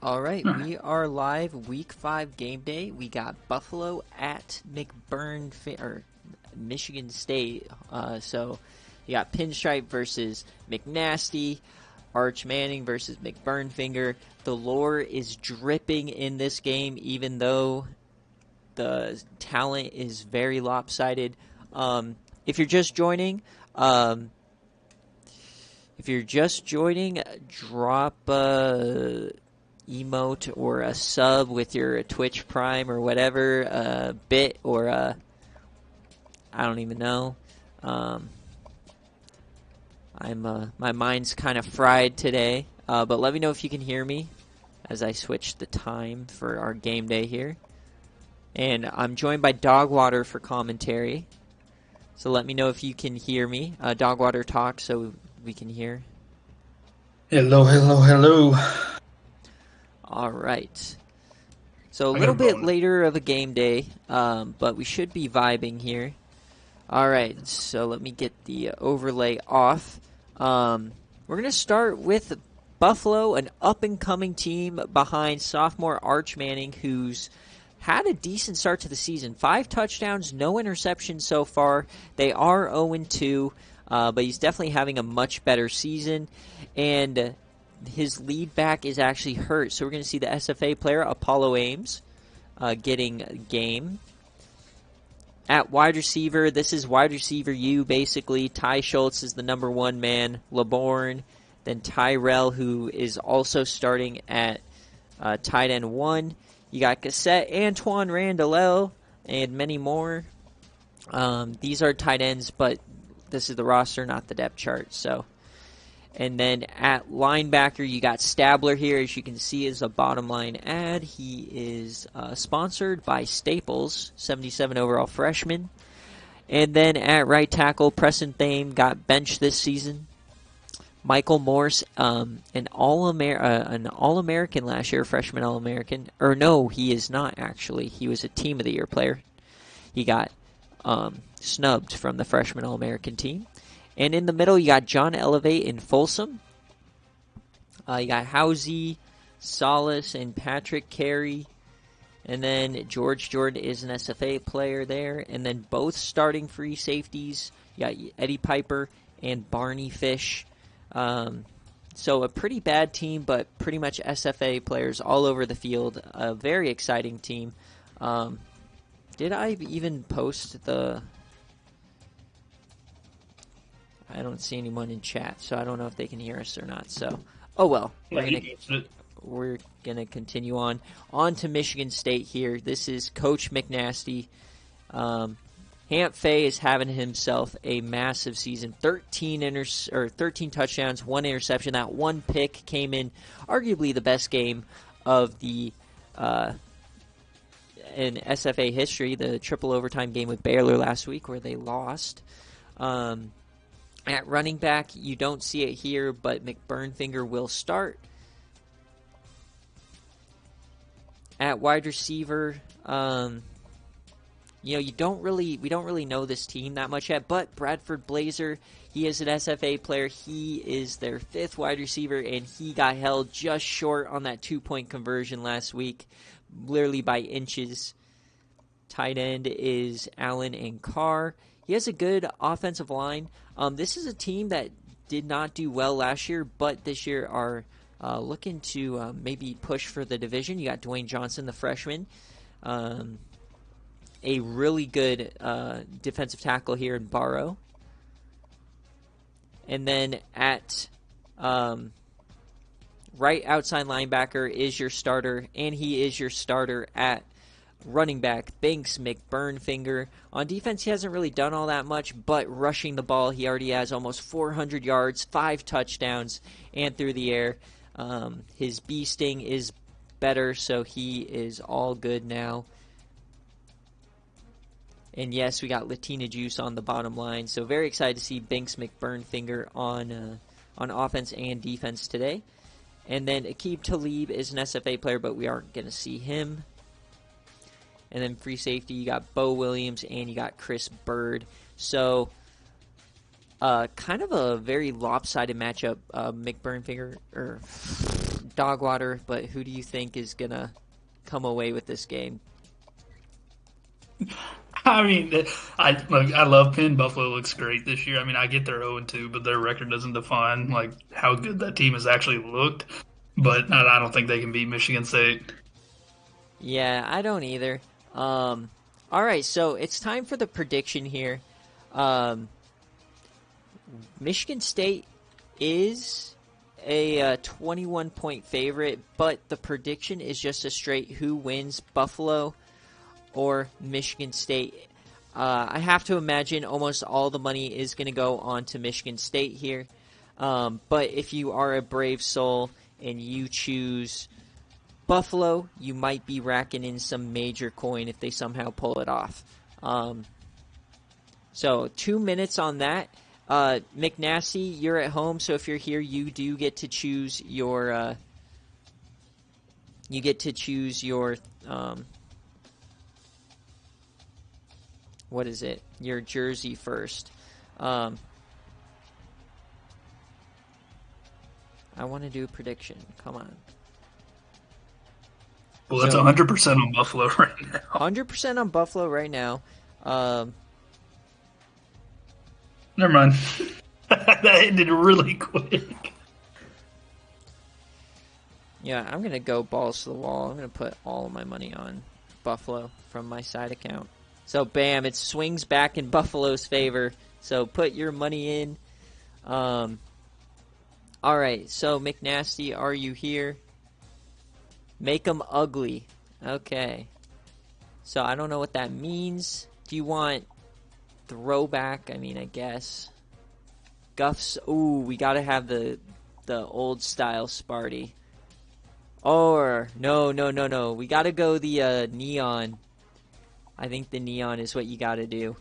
All right, we are live. Week 5 game day. We got Buffalo at Michigan State. So you got Pinstripe versus McNasty, Arch Manning versus McBurnfinger. The lore is dripping in this game, even though the talent is very lopsided. If you're just joining, drop a emote or a sub with your Twitch Prime or whatever, a bit or a, I don't even know. My mind's kind of fried today, but let me know if you can hear me as I switch the time for our game day here. And I'm joined by Dogwater for commentary, so let me know if you can hear me. Dogwater, talk so we can hear. Hello, hello, hello. All right. So a little bit later of a game day, but we should be vibing here. All right, so let me get the overlay off. We're going to start with Buffalo, an up-and-coming team behind sophomore Arch Manning, who's had a decent start to the season. 5 touchdowns, no interceptions so far. They are 0-2, but he's definitely having a much better season. And his lead back is actually hurt, so we're going to see the SFA player, Apollo Ames, getting game. At wide receiver, this is wide receiver U, basically. Ty Schultz is the number 1 man. LeBourne, then Tyrell, who is also starting at tight end 1. You got Cassette, Antoine Randall, and many more. These are tight ends, but this is the roster, not the depth chart. So, and then at linebacker, you got Stabler here. As you can see, is a bottom line ad. He is sponsored by Staples, 77 overall freshman. And then at right tackle, Preston Thame got benched this season. Michael Morse, an All-American last year, freshman All-American. Or no, he is not actually. He was a Team of the Year player. He got snubbed from the freshman All-American team. And in the middle, you got John Elevate and Folsom. You got Housey, Solis, and Patrick Carey. And then George Jordan is an SFA player there. And then both starting free safeties, you got Eddie Piper and Barney Fish. So a pretty bad team, but pretty much SFA players all over the field. A very exciting team. Did I even post the... I don't see anyone in chat, so I don't know if they can hear us or not. So, oh well. We're gonna continue on to Michigan State here. This is Coach McNasty. Hamp Fay is having himself a massive season. 13 touchdowns, 1 interception. That one pick came in arguably the best game of the in SFA history, the triple overtime game with Baylor last week where they lost. At running back, you don't see it here, but McBurnfinger will start. At wide receiver, we don't really know this team that much yet, but Bradford Blazer, he is an SFA player. He is their 5th wide receiver, and he got held just short on that 2-point conversion last week, literally by inches. Tight end is Allen and Carr. He has a good offensive line. This is a team that did not do well last year, but this year are looking to maybe push for the division. You got Dwayne Johnson, the freshman. A really good defensive tackle here in Barrow. And then at right outside linebacker is your starter, and he is your starter at running back, Banks McBurnfinger. On defense, he hasn't really done all that much, but rushing the ball, he already has almost 400 yards, 5 touchdowns, and through the air. His bee sting is better, so he is all good now. And yes, we got Latina Juice on the bottom line, so very excited to see Banks McBurnfinger on offense and defense today. And then Aqib Talib is an SFA player, but we aren't going to see him. And then free safety, you got Bo Williams and you got Chris Bird. So kind of a very lopsided matchup. McBurnfinger, or Dogwater, but who do you think is going to come away with this game? I mean, I love Penn. Buffalo looks great this year. I mean, I get they're 0-2, but their record doesn't define like how good that team has actually looked. But I don't think they can beat Michigan State. Yeah, I don't either. All right, so it's time for the prediction here. Michigan State is a 21-point favorite, but the prediction is just a straight who wins, Buffalo or Michigan State. I have to imagine almost all the money is going to go on to Michigan State here. But if you are a brave soul and you choose Buffalo, you might be racking in some major coin if they somehow pull it off. So 2 minutes on that. McNasty, you're at home, so if you're here, you do get to choose your. What is it? Your jersey first. I want to do a prediction. Come on. Well, that's 100% on Buffalo right now. 100% on Buffalo right now. Never mind. That ended really quick. Yeah, I'm going to go balls to the wall. I'm going to put all of my money on Buffalo from my side account. So, bam, it swings back in Buffalo's favor. So, put your money in. All right, so, McNasty, are you here? Make them ugly. Okay. So, I don't know what that means. Do you want throwback? I mean, I guess. Guffs. Ooh, we got to have the old style Sparty. Or, no. We got to go the neon. I think the neon is what you got to do.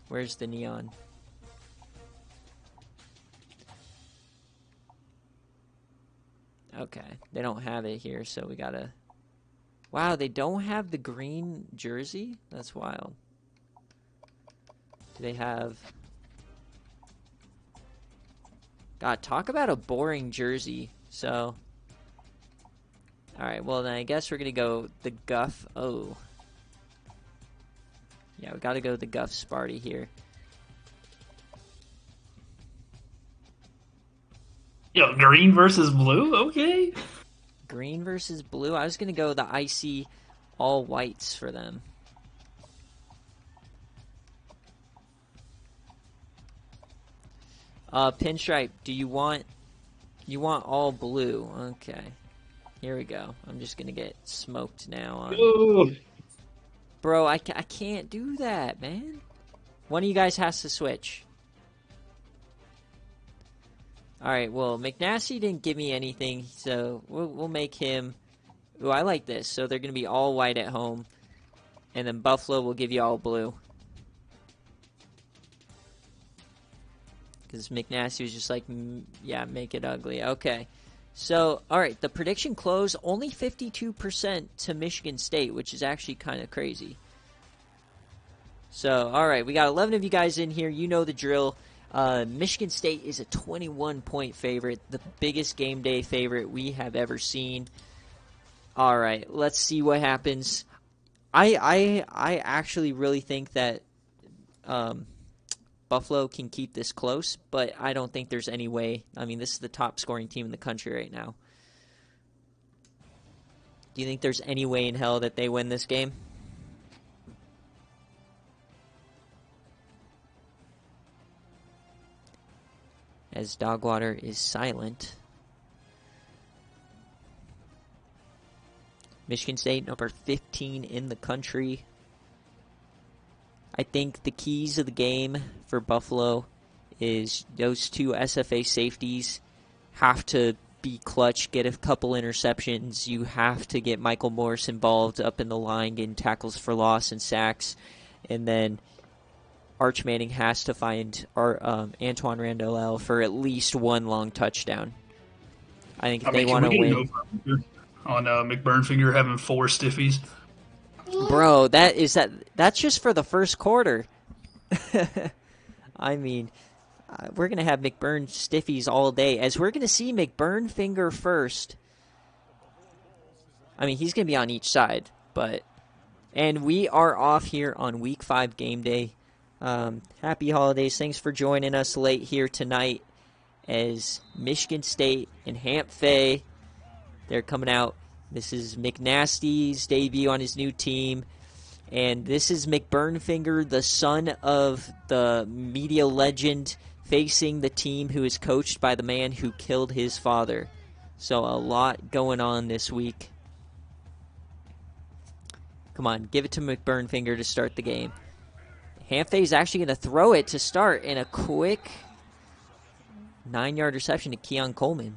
Where's the neon? Okay, they don't have it here, so we got to... Wow, they don't have the green jersey? That's wild. Do they have... God, talk about a boring jersey. So... Alright, well then I guess we're going to go the Guff. Oh. Yeah, we got to go the Guff Sparty here. Yo, green versus blue? Okay. Green versus blue. I was going to go the icy all whites for them. Pinstripe, do you want all blue? Okay. Here we go. I'm just going to get smoked now. Bro, I can't do that, man. One of you guys has to switch. Alright, well, McNasty didn't give me anything, so we'll make him... Ooh, I like this. So they're going to be all white at home. And then Buffalo will give you all blue. Because McNasty was just like, yeah, make it ugly. Okay. So, alright, the prediction close, only 52% to Michigan State, which is actually kind of crazy. So, alright, we got 11 of you guys in here. You know the drill. Michigan State is a 21-point favorite, the biggest game day favorite we have ever seen. Alright, let's see what happens. I actually really think that Buffalo can keep this close, but I don't think there's any way. I mean, this is the top scoring team in the country right now. Do you think there's any way in hell that they win this game? As Dogwater is silent. Michigan State, number 15 in the country. I think the keys of the game for Buffalo is those two SFA safeties have to be clutch, get a couple interceptions. You have to get Michael Morris involved up in the line, getting tackles for loss and sacks. And then Arch Manning has to find Antoine Randall for at least one long touchdown. I think if they want to win... On McBurnfinger having 4 stiffies. Bro, that's just for the first quarter. I mean, We're going to have McBurn stiffies all day, as we're going to see McBurn finger first. I mean, he's going to be on each side, but... And we are off here on Week 5 game day. Happy holidays. Thanks for joining us late here tonight as Michigan State and Hamp Fay, they're coming out. This is McNasty's debut on his new team. And this is McBurnfinger, the son of the media legend, facing the team who is coached by the man who killed his father. So a lot going on this week. Come on, give it to McBurnfinger to start the game. Hamfey is actually going to throw it to start in a quick 9-yard reception to Keon Coleman.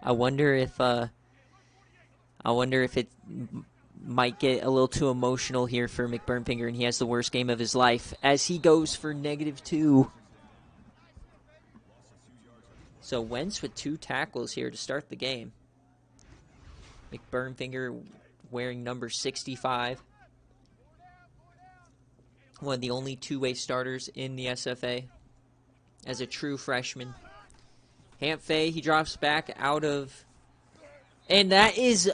I wonder if it might get a little too emotional here for McBurnfinger, and he has the worst game of his life as he goes for -2. So Wentz with 2 tackles here to start the game. McBurnfinger wearing number 65. One of the only two-way starters in the SFA as a true freshman. Hamp Fay, he drops back out of... And that is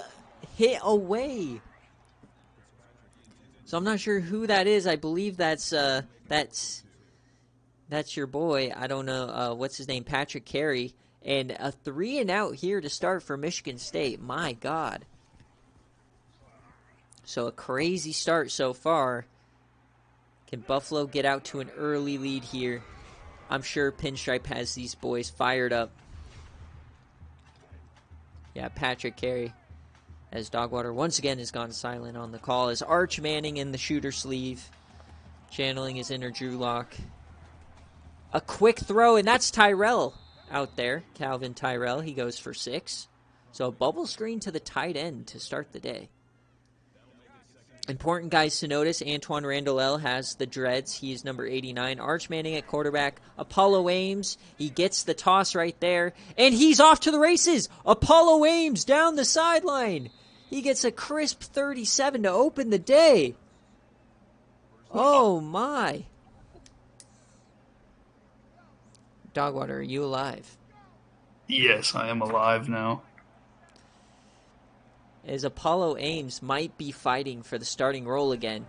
hit away. So I'm not sure who that is. I believe that's your boy. I don't know what's his name, Patrick Carey. And a 3-and-out here to start for Michigan State. My God. So a crazy start so far. Can Buffalo get out to an early lead here? I'm sure Pinstripe has these boys fired up. Yeah, Patrick Carey. As Dogwater once again has gone silent on the call. As Arch Manning in the shooter sleeve. Channeling his inner Drew Lock. A quick throw, and that's Tyrell out there. Calvin Tyrell, he goes for 6. So a bubble screen to the tight end to start the day. Important guys to notice, Antoine Randall has the dreads. He is number 89. Arch Manning at quarterback. Apollo Ames, he gets the toss right there. And he's off to the races. Apollo Ames down the sideline. He gets a crisp 37 to open the day. Oh, my. Dogwater, are you alive? Yes, I am alive now. As Apollo Ames might be fighting for the starting role again.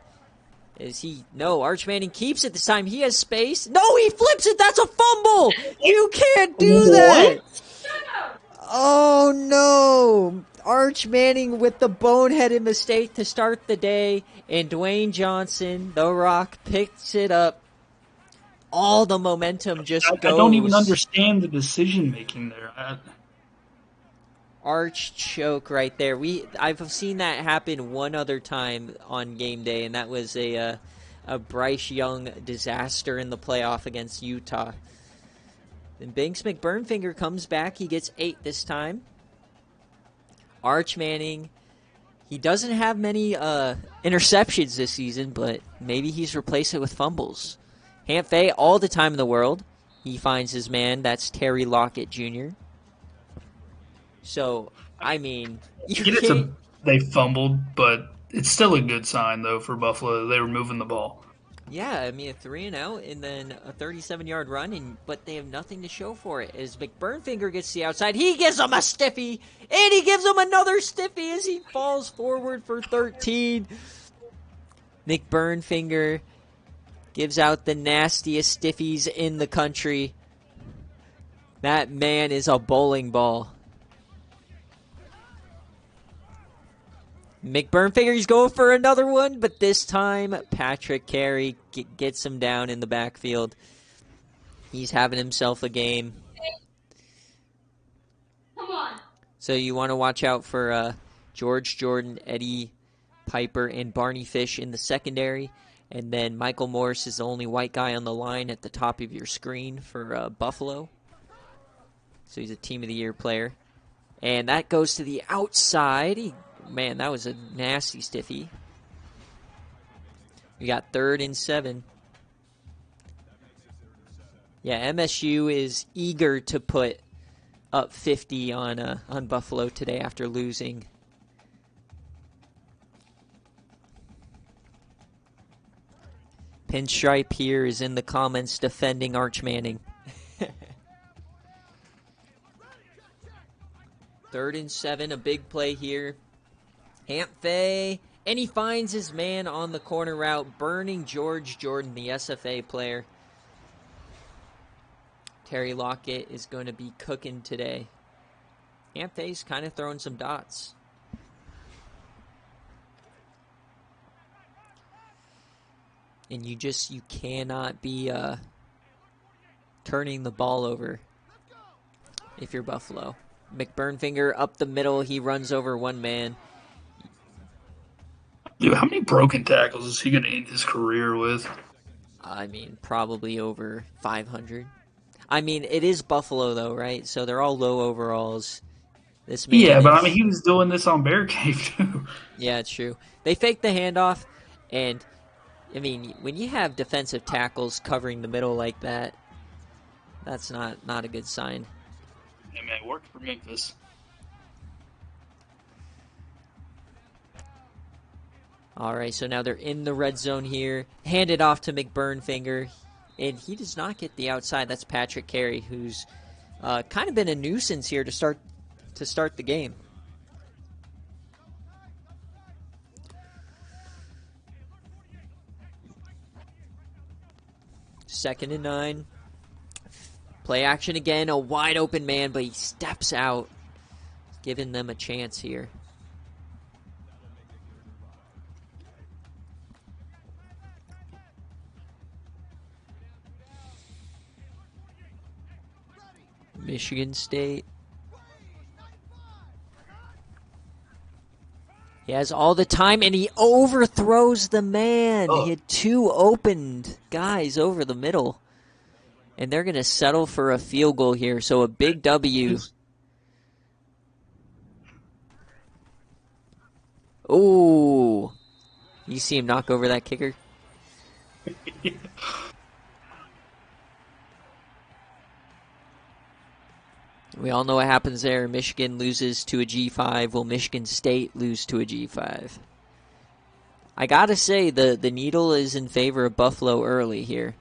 No, Arch Manning keeps it this time. He has space. No, he flips it. That's a fumble. You can't do that. Oh, no. Arch Manning with the boneheaded mistake to start the day. And Dwayne Johnson, The Rock, picks it up. All the momentum just goes. I don't even understand the decision-making there. Arch choke right there. I've seen that happen one other time on game day, and that was a Bryce Young disaster in the playoff against Utah. Then Banks McBurnfinger comes back. He gets 8 this time. Arch Manning, he doesn't have many interceptions this season, but maybe he's replaced it with fumbles. Hamp Fay, all the time in the world. He finds his man. That's Terry Lockett Jr. So, I mean... They fumbled, but it's still a good sign, though, for Buffalo. They were moving the ball. Yeah, I mean, a 3-and-out and then a 37-yard run, but they have nothing to show for it. As McBurnfinger gets to the outside, he gives him a stiffy, and he gives him another stiffy as he falls forward for 13. McBurnfinger gives out the nastiest stiffies in the country. That man is a bowling ball. McBurnfinger, he's going for another one, but this time Patrick Carey gets him down in the backfield. He's having himself a game. Come on. So you want to watch out for George Jordan, Eddie Piper, and Barney Fish in the secondary. And then Michael Morris is the only white guy on the line at the top of your screen for Buffalo. So he's a Team of the Year player. And that goes to the outside. Man, that was a nasty stiffy. We got 3rd and 7. Yeah, MSU is eager to put up 50 on Buffalo today after losing. Pinstripe here is in the comments defending Arch Manning. 3rd and 7, a big play here. Hampfey, and he finds his man on the corner route, burning George Jordan, the SFA player. Terry Lockett is going to be cooking today. Hampfey's kind of throwing some dots. And you cannot be turning the ball over if you're Buffalo. McBurnfinger up the middle. He runs over one man. Dude, how many broken tackles is he going to end his career with? I mean, probably over 500. I mean, it is Buffalo, though, right? So they're all low overalls. This man Yeah, but I mean, he was doing this on BearCave, too. Yeah, it's true. They faked the handoff, and, I mean, when you have defensive tackles covering the middle like that, that's not a good sign. Yeah, man, it worked for Memphis. All right, so now they're in the red zone here. Handed off to McBurnfinger, and he does not get the outside. That's Patrick Carey, who's kind of been a nuisance here to start the game. Second and 9. Play action again. A wide open man, but he steps out, giving them a chance here. Michigan State. He has all the time, and he overthrows the man. He had 2 opened guys over the middle. And they're going to settle for a field goal here, so a big W. Ooh. You see him knock over that kicker? We all know what happens there. Michigan loses to a G5. Will Michigan State lose to a G5? I got to say, the needle is in favor of Buffalo early here.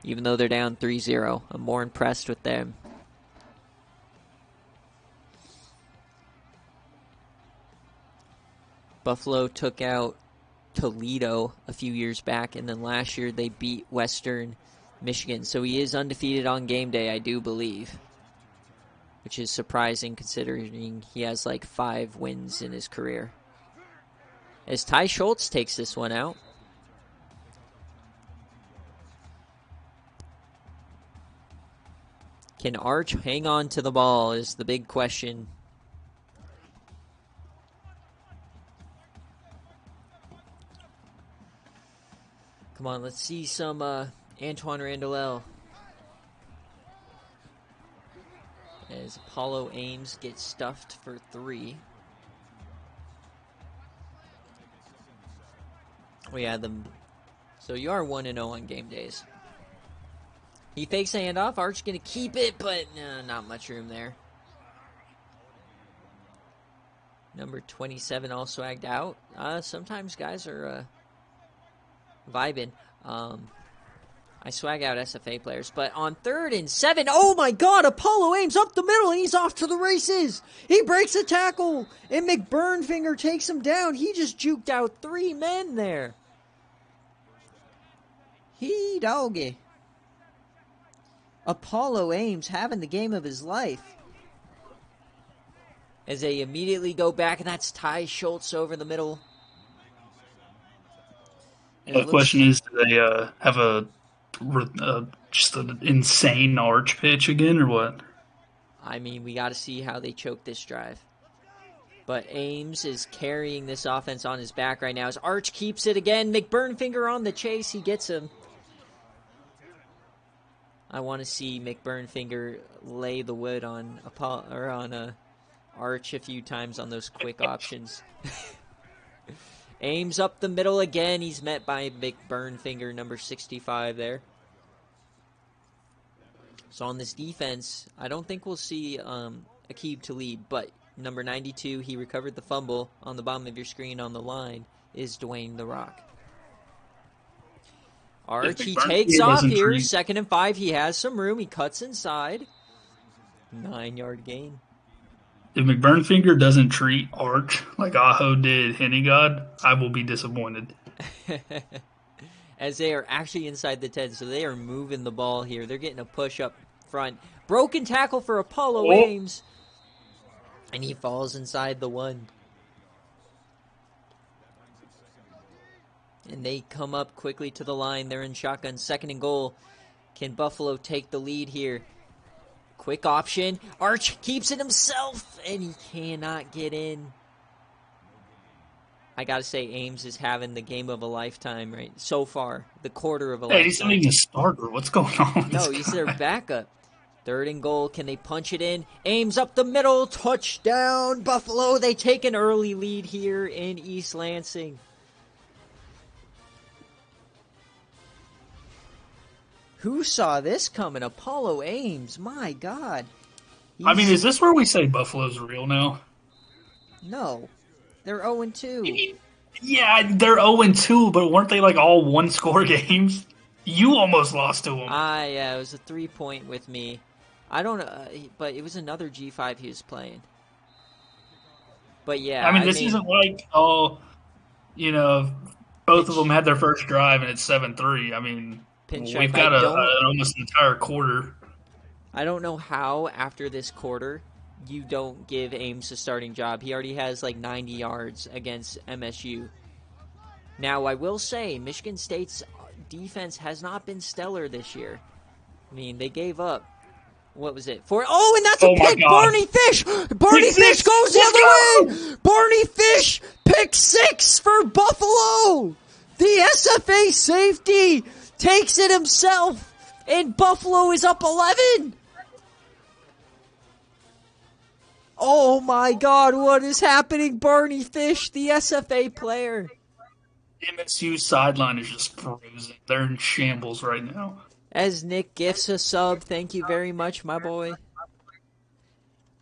Even though they're down 3-0. I'm more impressed with them. Buffalo took out Toledo a few years back, and then last year they beat Western Michigan. So he is undefeated on game day, I do believe. Which is surprising considering he has like 5 wins in his career. As Ty Schultz takes this one out. Can Arch hang on to the ball is the big question. Come on, let's see some Antoine Randall. As Apollo Ames gets stuffed for 3. We had them. So you are 1-0 on game days. He fakes a handoff. Arch going to keep it, but not much room there. Number 27 all swagged out. Sometimes guys are vibing. I swag out SFA players, but on 3rd and 7, oh my God, Apollo Ames up the middle, and he's off to the races. He breaks a tackle, and McBurnfinger takes him down. He just juked out 3 men there. He doggy. Apollo Ames having the game of his life. As they immediately go back, and that's Ty Schultz over the middle. The question is, do they have just an insane arch pitch again, or what? I mean, we got to see how they choke this drive. But Ames is carrying this offense on his back right now. As Arch keeps it again, McBurnfinger on the chase. He gets him. I want to see McBurnfinger lay the wood on Arch a few times on those quick options. Ames up the middle again. He's met by McBurnfinger, number 65 there. So on this defense, I don't think we'll see Aqib Talib, but number 92, he recovered the fumble on the bottom of your screen on the line, is Dwayne The Rock. If Arch, he takes McBurnfinger off doesn't here. treat, 2nd and 5. He has some room. He cuts inside. 9-yard gain. if McBurnfinger doesn't treat Arch like Aho did Hennigod, I will be disappointed. As they are actually inside the 10, so they are moving the ball here. They're getting a push up front. Broken tackle for Apollo Oh. Ames. And he falls inside the 1. And they come up quickly to the line. They're in shotgun. 2nd and goal. Can Buffalo take the lead here? Quick option. Arch keeps it himself, and he cannot get in. I gotta say, Ames is having the game of a lifetime right so far. The quarter of a Hey, he's not lifetime. even a starter. What's going on with No, this he's guy? their backup. 3rd and goal. Can they punch it in? Ames up the middle. Touchdown, Buffalo. They take an early lead here in East Lansing. Who saw this coming? Apollo Ames. My God. I mean, is this where we say Buffalo's real now? No. They're 0-2. Yeah, they're 0-2, but weren't they like all one-score games? You almost lost to them. Yeah, it was a 3-point with me. I don't know, but it was another G5 he was playing. But yeah, I mean, this isn't like, both of them had their first drive and it's 7-3. I mean, Pinstripe, we've got almost an entire quarter. I don't know how after this quarter you don't give Ames a starting job. He already has like 90 yards against MSU. Now, I will say, Michigan State's defense has not been stellar this year. I mean, they gave up. What was it? And that's a pick! Barney Fish! Barney Fish goes the other way! Barney Fish! Pick 6 for Buffalo! The SFA safety takes it himself, and Buffalo is up 11! Oh my God, what is happening? Barney Fish, the SFA player. MSU's sideline is just frozen. They're in shambles right now. As Nick gifts a sub, thank you very much, my boy.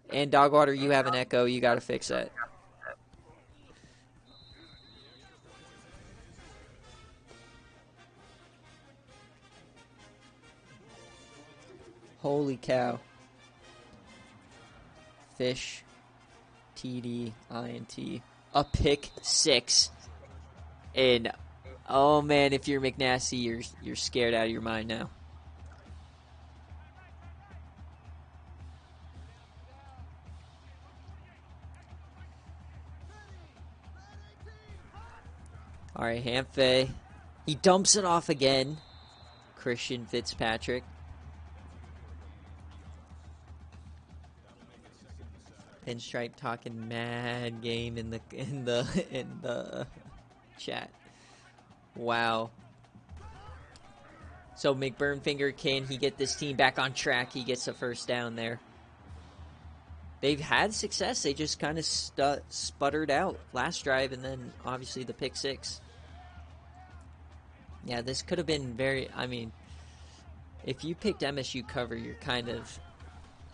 And Dogwater, you have an echo. You got to fix that. Holy cow. Fish, TD, INT. A pick 6. And, oh man, if you're McNasty, you're scared out of your mind now. All right, Hamphay. He dumps it off again. Christian Fitzpatrick. Pinstripe talking mad game in the chat. Wow. So McBurnfinger, can he get this team back on track? He gets a first down there. They've had success. They just kind of sputtered out last drive, and then obviously the pick 6. Yeah, this could have been very... I mean, if you picked MSU cover, you're kind of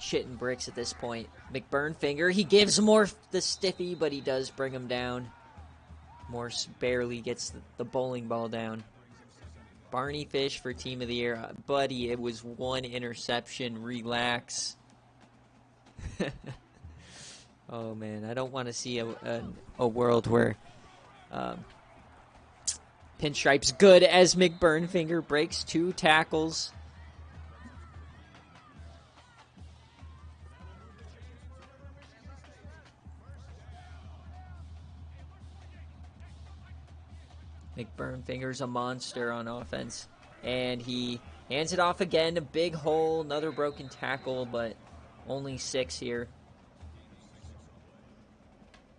shitting bricks at this point. McBurnfinger, he gives more the stiffy, but he does bring him down. Morse barely gets the bowling ball down. Barney Fish for Team of the Year. Buddy, it was 1 interception. Relax. Oh, man. I don't want to see a world where Pinstripe's good as McBurnfinger breaks 2 tackles. McBurnfinger's a monster on offense. And he hands it off again. A big hole. Another broken tackle, but only 6 here.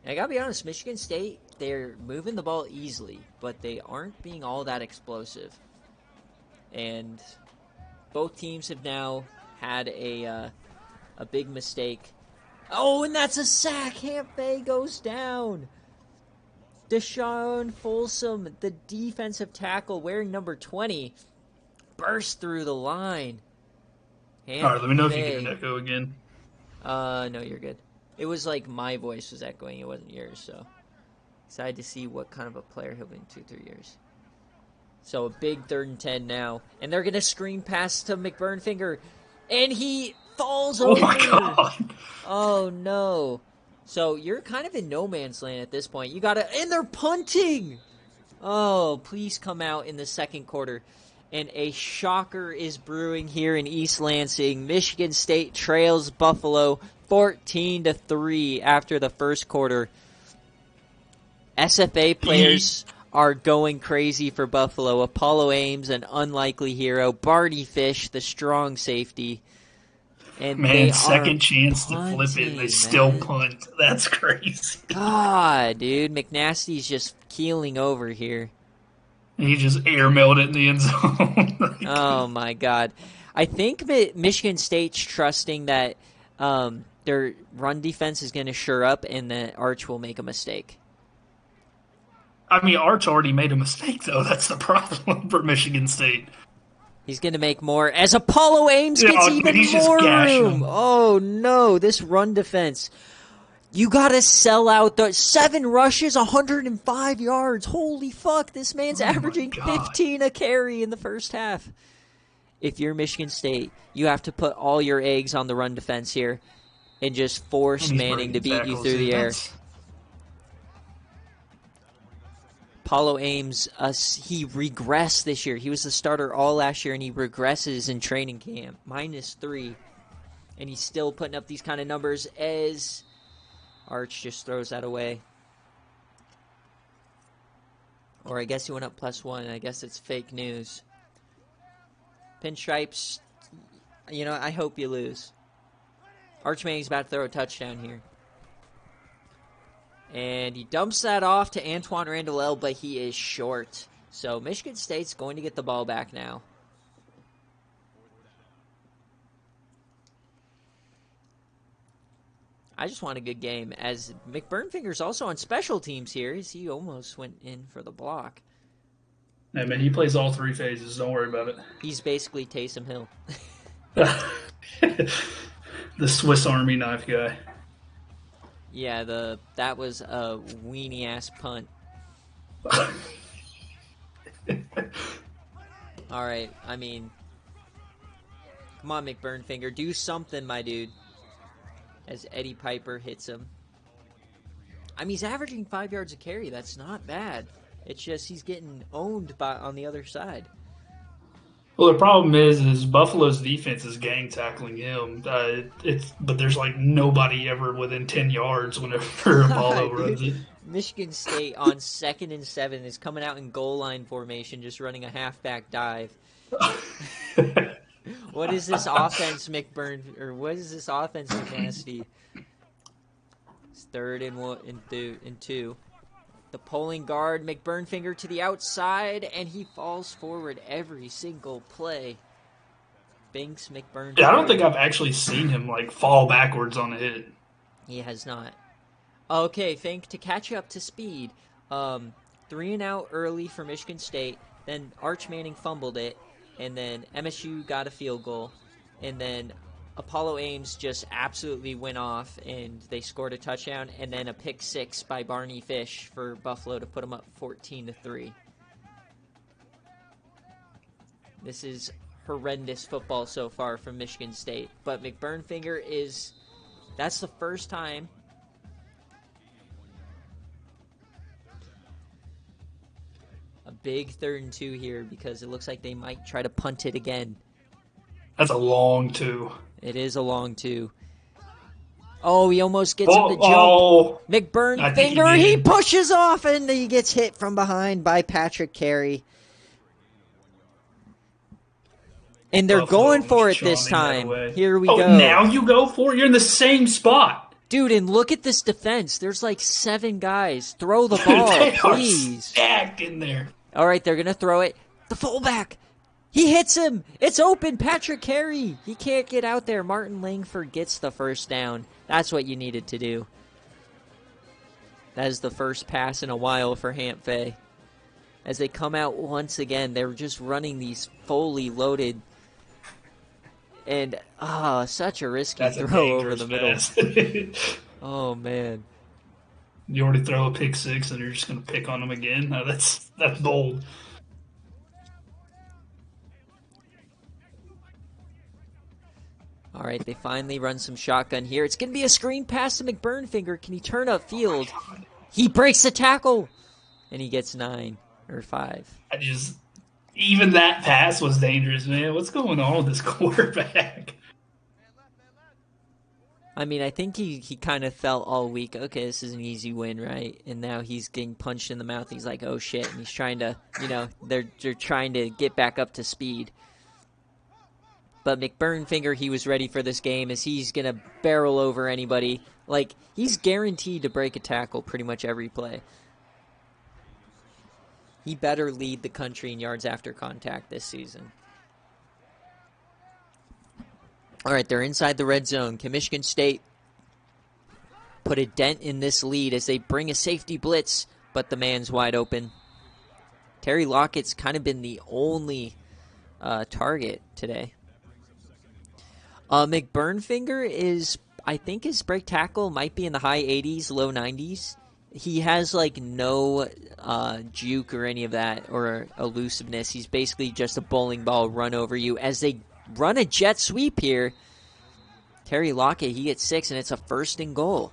And I gotta be honest, Michigan State, they're moving the ball easily, but they aren't being all that explosive. And both teams have now had a big mistake. Oh, and that's a sack! Hamphay goes down! Deshaun Folsom, the defensive tackle wearing number 20, burst through the line. All right, let me know if you get an echo again. No, you're good. It was like my voice was echoing, it wasn't yours, so excited to see what kind of a player he'll be in 2-3 years. So a big 3rd and 10 now. And they're going to screen pass to McBurnfinger. And he falls Oh my over. God. Oh, no. So you're kind of in no man's land at this point. You got to... And they're punting! Oh, please come out in the second quarter. And a shocker is brewing here in East Lansing. Michigan State trails Buffalo 14-3 after the first quarter. SFA players are going crazy for Buffalo. Apollo Ames, an unlikely hero. Barney Fish, the strong safety. And Man, second chance to flip it, punting, they still man. punt. That's crazy. God, dude. McNasty's just keeling over here. He just airmailed it in the end zone. Oh, my God. I think Michigan State's trusting that their run defense is going to shore up and that Arch will make a mistake. I mean, Arch already made a mistake, though. That's the problem for Michigan State. He's going to make more as Apollo Ames gets even more room. Oh, no. This run defense. You got to sell out the 7 rushes, 105 yards. Holy fuck. This man's averaging 15 a carry in the first half. If you're Michigan State, you have to put all your eggs on the run defense here and just force Manning to beat you through the air. Apollo Ames, he regressed this year. He was the starter all last year, and he regresses in training camp. -3. And he's still putting up these kind of numbers as Arch just throws that away. Or I guess he went up +1. I guess it's fake news. Pinstripes, you know, I hope you lose. Arch Manning's about to throw a touchdown here. And he dumps that off to Antoine Randall, but he is short. So Michigan State's going to get the ball back now. I just want a good game. As McBurnfinger's also on special teams here. He almost went in for the block. Yeah, man, he plays all 3 phases. Don't worry about it. He's basically Taysom Hill. The Swiss Army knife guy. Yeah, that was a weenie-ass punt. All right, I mean, come on, McBurnfinger. Do something, my dude. As Eddie Piper hits him. I mean, he's averaging 5 yards a carry. That's not bad. It's just he's getting owned on the other side. Well, the problem is Buffalo's defense is gang tackling him. But there's like nobody ever within 10 yards whenever Apollo runs it. Michigan State on 2nd and 7 is coming out in goal line formation, just running a halfback dive. What is this offense, what is this offense, Dynasty? It's 3rd and 2. The pulling guard, McBurnfinger to the outside, and he falls forward every single play. Binks McBurnfinger. Yeah, I don't think I've actually seen him like fall backwards on a hit. He has not. Okay, Fink, to catch up to speed. 3 and out early for Michigan State. Then Arch Manning fumbled it. And then MSU got a field goal. And then Apollo Ames just absolutely went off, and they scored a touchdown. And then a pick 6 by Barney Fish for Buffalo to put them up 14-3. This is horrendous football so far from Michigan State. But McBurnfinger that's the first time. A big 3rd and 2 here because it looks like they might try to punt it again. That's a long 2. It is a long 2. Oh, he almost gets him to jump. McBurnfinger, he pushes off and he gets hit from behind by Patrick Carey. And they're going for it this time. Here we go. Now you go for it? You're in the same spot. Dude, and look at this defense. There's like 7 guys. Throw the ball, they please. Are stacked in there. All right, they're going to throw it. The fullback. He hits him. It's open. Patrick Carey. He can't get out there. Martin Langford gets the first down. That's what you needed to do. That is the first pass in a while for Hamp Fay. As they come out once again, they're just running these fully loaded. And, such a risky throw over the middle. Oh, man. You already throw a pick 6 and you're just going to pick on them again? No, that's bold. All right, they finally run some shotgun here. It's going to be a screen pass to McBurnfinger. Can he turn upfield? He breaks the tackle, and he gets 9 or 5. Even that pass was dangerous, man. What's going on with this quarterback? I mean, I think he kind of felt all week, okay, this is an easy win, right? And now he's getting punched in the mouth. He's like, oh, shit. And he's trying to, they're trying to get back up to speed. But McBurnfinger, he was ready for this game as he's going to barrel over anybody. Like, he's guaranteed to break a tackle pretty much every play. He better lead the country in yards after contact this season. All right, they're inside the red zone. Can Michigan State put a dent in this lead as they bring a safety blitz, but the man's wide open. Terry Lockett's kind of been the only target today. McBurnfinger is, I think his break tackle might be in the high 80s, low 90s. He has, like, no juke or any of that or elusiveness. He's basically just a bowling ball run over you. As they run a jet sweep here, Terry Lockett, he gets 6, and it's a 1st and goal.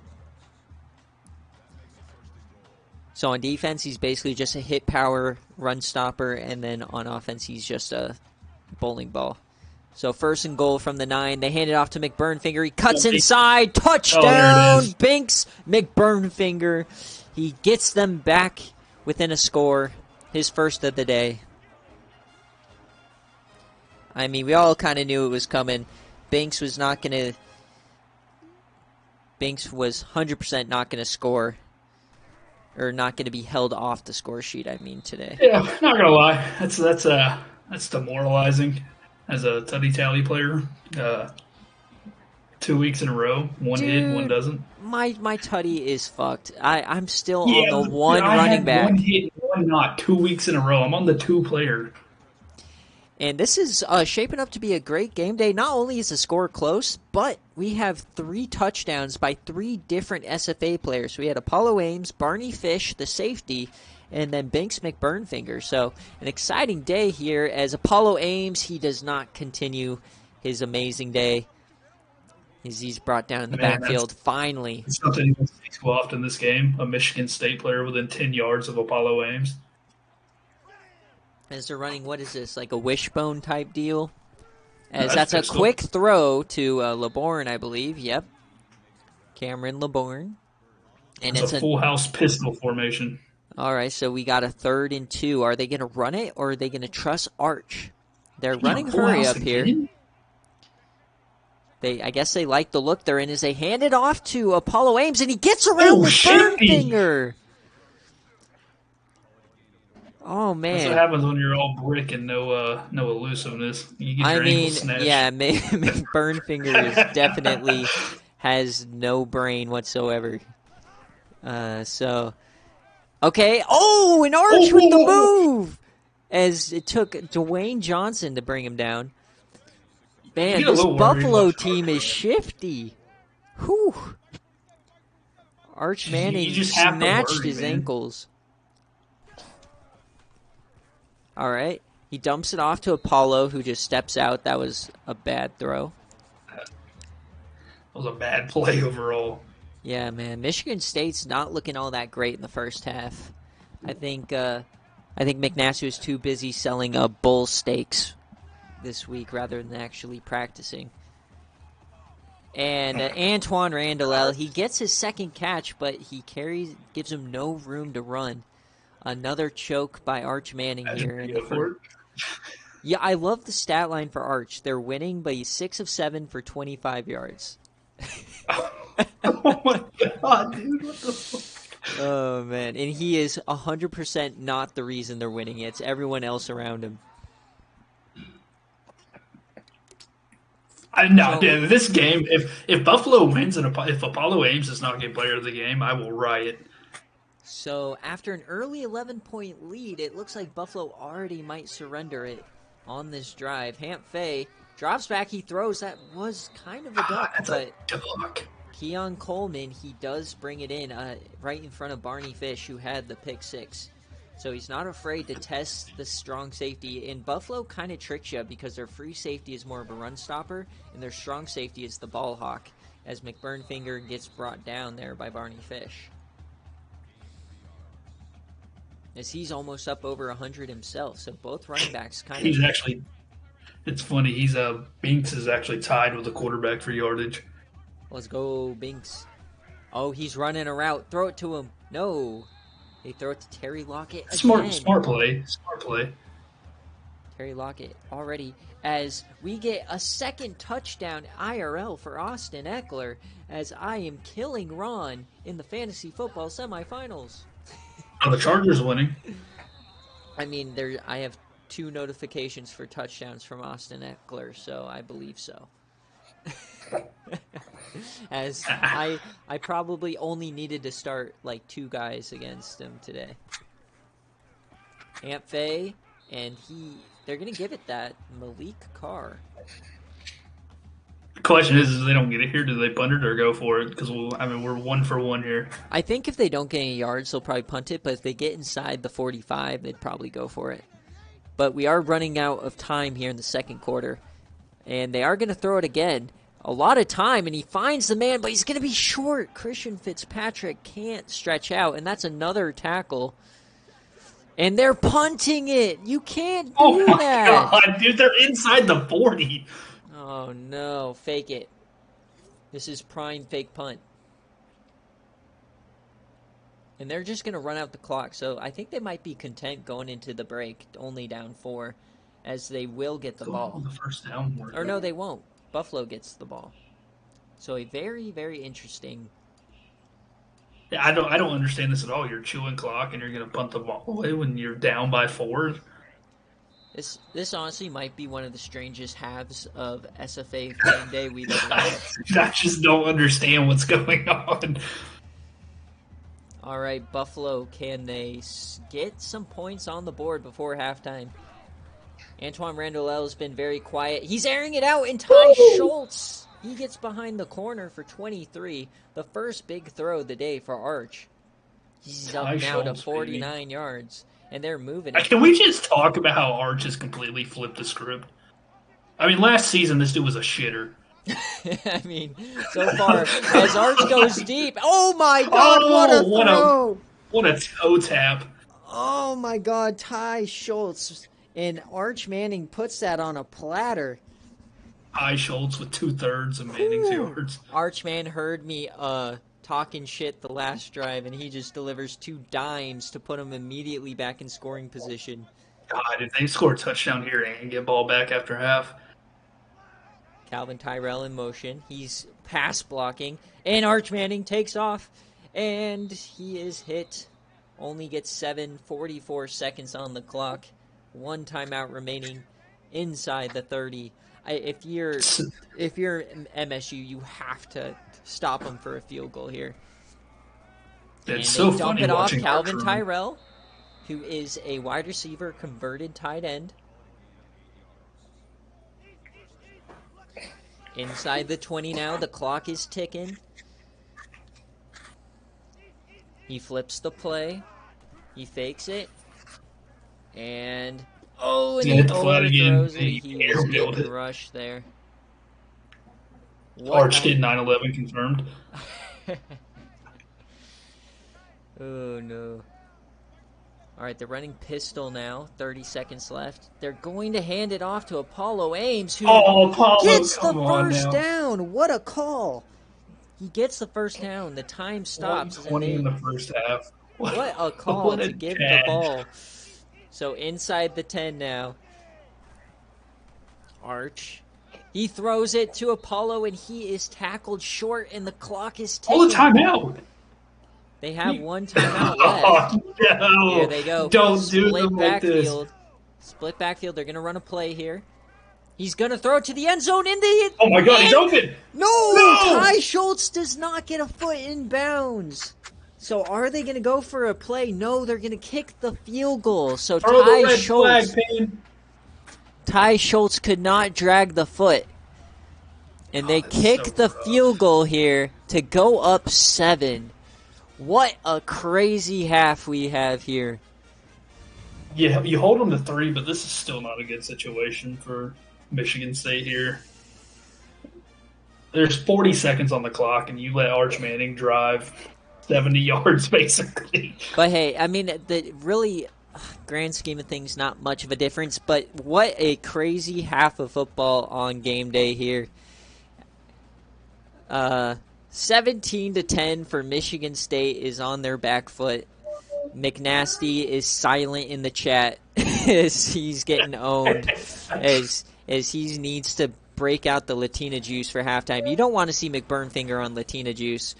So on defense, he's basically just a hit power run stopper, and then on offense, he's just a bowling ball. So 1st and goal from the 9. They hand it off to McBurnfinger. He cuts inside. Touchdown, Binks McBurnfinger. He gets them back within a score. His first of the day. I mean, we all kind of knew it was coming. Binks was 100% not going to score. Or not going to be held off the score sheet, I mean, today. Yeah, not going to lie. That's demoralizing. As a Tutty Tally player, 2 weeks in a row, one hit, one doesn't. My Tutty is fucked. I'm still on the one running back. One hit, one not, 2 weeks in a row. I'm on the 2 player. And this is shaping up to be a great game day. Not only is the score close, but we have 3 touchdowns by 3 different SFA players. We had Apollo Ames, Barney Fish, the safety, and then Binks McBurnfinger. So an exciting day here as Apollo Ames, he does not continue his amazing day as he's brought down in the backfield finally. It's something you don't see too often in this game, a Michigan State player within 10 yards of Apollo Ames. As they're running, what is this, like a wishbone type deal? As that's a quick throw to LeBourne, I believe. Yep. Cameron LeBourne. And it's a full house pistol formation. All right, so we got a 3rd and 2. Are they going to run it, or are they going to trust Arch? They're running hurry up here. I guess they like the look they're in as they hand it off to Apollo Ames, and he gets around with Burnfinger. Oh, man. That's what happens when you're all brick and no elusiveness. You get your ankle snatched. Yeah, Burnfinger is definitely has no brain whatsoever. Okay. Oh, an Arch with the move! As it took Dwayne Johnson to bring him down. Man, this Buffalo team is shifty. Whew. Arch Manning snatched his ankles. All right. He dumps it off to Apollo, who just steps out. That was a bad throw. That was a bad play overall. Yeah, man. Michigan State's not looking all that great in the first half. I think McNasty was too busy selling bull steaks this week rather than actually practicing. And Antoine Randall, he gets his 2nd catch, but he gives him no room to run. Another choke by Arch Manning here. Yeah, I love the stat line for Arch. They're winning, but he's 6 of 7 for 25 yards. Oh my god, dude! What the fuck? Oh man, and he is 100% not the reason they're winning. It's everyone else around him. Dude, this game. If Buffalo wins and if Apollo Ames does not get player of the game, I will riot. So after an early 11-point lead, it looks like Buffalo already might surrender it on this drive. Hamp Fay drops back, he throws. That was kind of a duck, but Keon Coleman, he does bring it in right in front of Barney Fish, who had the pick 6. So he's not afraid to test the strong safety. And Buffalo kind of tricks you because their free safety is more of a run stopper, and their strong safety is the ball hawk, as McBurnfinger gets brought down there by Barney Fish. As he's almost up over 100 himself, so both running backs kind of... He's actually... It's funny, Binks is actually tied with the quarterback for yardage. Let's go, Binks. Oh, he's running a route. Throw it to him. No. They throw it to Terry Lockett again. Smart play. Terry Lockett already, as we get a second touchdown IRL for Austin Eckler, as I am killing Ron in the fantasy football semifinals. Oh, the Chargers winning. I mean, I have 2 notifications for touchdowns from Austin Eckler, so I believe so. As I probably only needed to start like 2 guys against him today. Aunt Faye, and they're gonna give it that Malik Carr. The question is if they don't get it here, do they punt it or go for it? Because we're 1 for 1 here. I think if they don't get any yards, they'll probably punt it. But if they get inside the 45, they'd probably go for it. But we are running out of time here in the second quarter, and they are going to throw it again. A lot of time, and he finds the man, but he's going to be short. Christian Fitzpatrick can't stretch out, and that's another tackle. And they're punting it. You can't do that. Oh, my God, dude, they're inside the 40. Oh, no. Fake it. This is prime fake punt. And they're just going to run out the clock, so I think they might be content going into the break, only down 4, as they will get the ball. The first down. Or no, they won't. Buffalo gets the ball. So a very, very interesting. Yeah, I don't understand this at all. You're chewing clock and you're going to punt the ball away when you're down by 4. This honestly might be one of the strangest halves of SFA Gameday we've ever had. I just don't understand what's going on. All right, Buffalo, can they get some points on the board before halftime? Antoine Randall has been very quiet. He's airing it out, and Ty Schultz, he gets behind the corner for 23. The first big throw of the day for Arch. He's up now to 49 yards, and they're moving it. Can we just talk about how Arch has completely flipped the script? I mean, last season, this dude was a shitter. I mean, so far, as Arch goes deep. Oh, my God, what a throw! What a toe tap. Oh, my God, Ty Schultz. And Arch Manning puts that on a platter. Ty Schultz with 2/3 of Manning's yards. Arch Man heard me talking shit the last drive, and he just delivers 2 dimes to put him immediately back in scoring position. God, if they score a touchdown here and get ball back after half. Calvin Tyrell in motion. He's pass blocking, and Arch Manning takes off, and he is hit. Only gets 7:44 seconds on the clock. 1 timeout remaining inside the 30. If you're MSU, you have to stop them for a field goal here. It's so funny dump it off watching Calvin Archer. Tyrell, who is a wide receiver converted tight end. Inside the 20 now, the clock is ticking. He flips the play. He fakes it. And he overthrows it. He was getting rushed there. Arch did 9/11 confirmed. Oh, no. All right, they're running pistol now. 30 seconds left. They're going to hand it off to Apollo Ames, who gets the first down. What a call. He gets the first down. The time stops. 20 in the first half. What a call to give the ball. So inside the 10 now. Arch. He throws it to Apollo, and he is tackled short, and the clock is ticking. Oh, the timeout. They have 1 timeout left. Oh, no. Here they go. Don't do them like this. Split backfield. They're going to run a play here. He's going to throw it to the end zone. Oh, my God, he's open. No! Ty Schultz does not get a foot in bounds. So are they going to go for a play? No, they're going to kick the field goal. So Ty Schultz could not drag the foot. And they kick the field goal here to go up 7. What a crazy half we have here. you hold them to 3, but this is still not a good situation for Michigan State here. There's 40 seconds on the clock, and you let Arch Manning drive 70 yards, basically. But hey, I mean, the really grand scheme of things, not much of a difference. But what a crazy half of football on game day here. 17-10 for Michigan State is on their back foot. McNasty is silent in the chat as he's getting owned, as he needs to break out the Latina juice for halftime. You don't want to see McBurnfinger on Latina juice.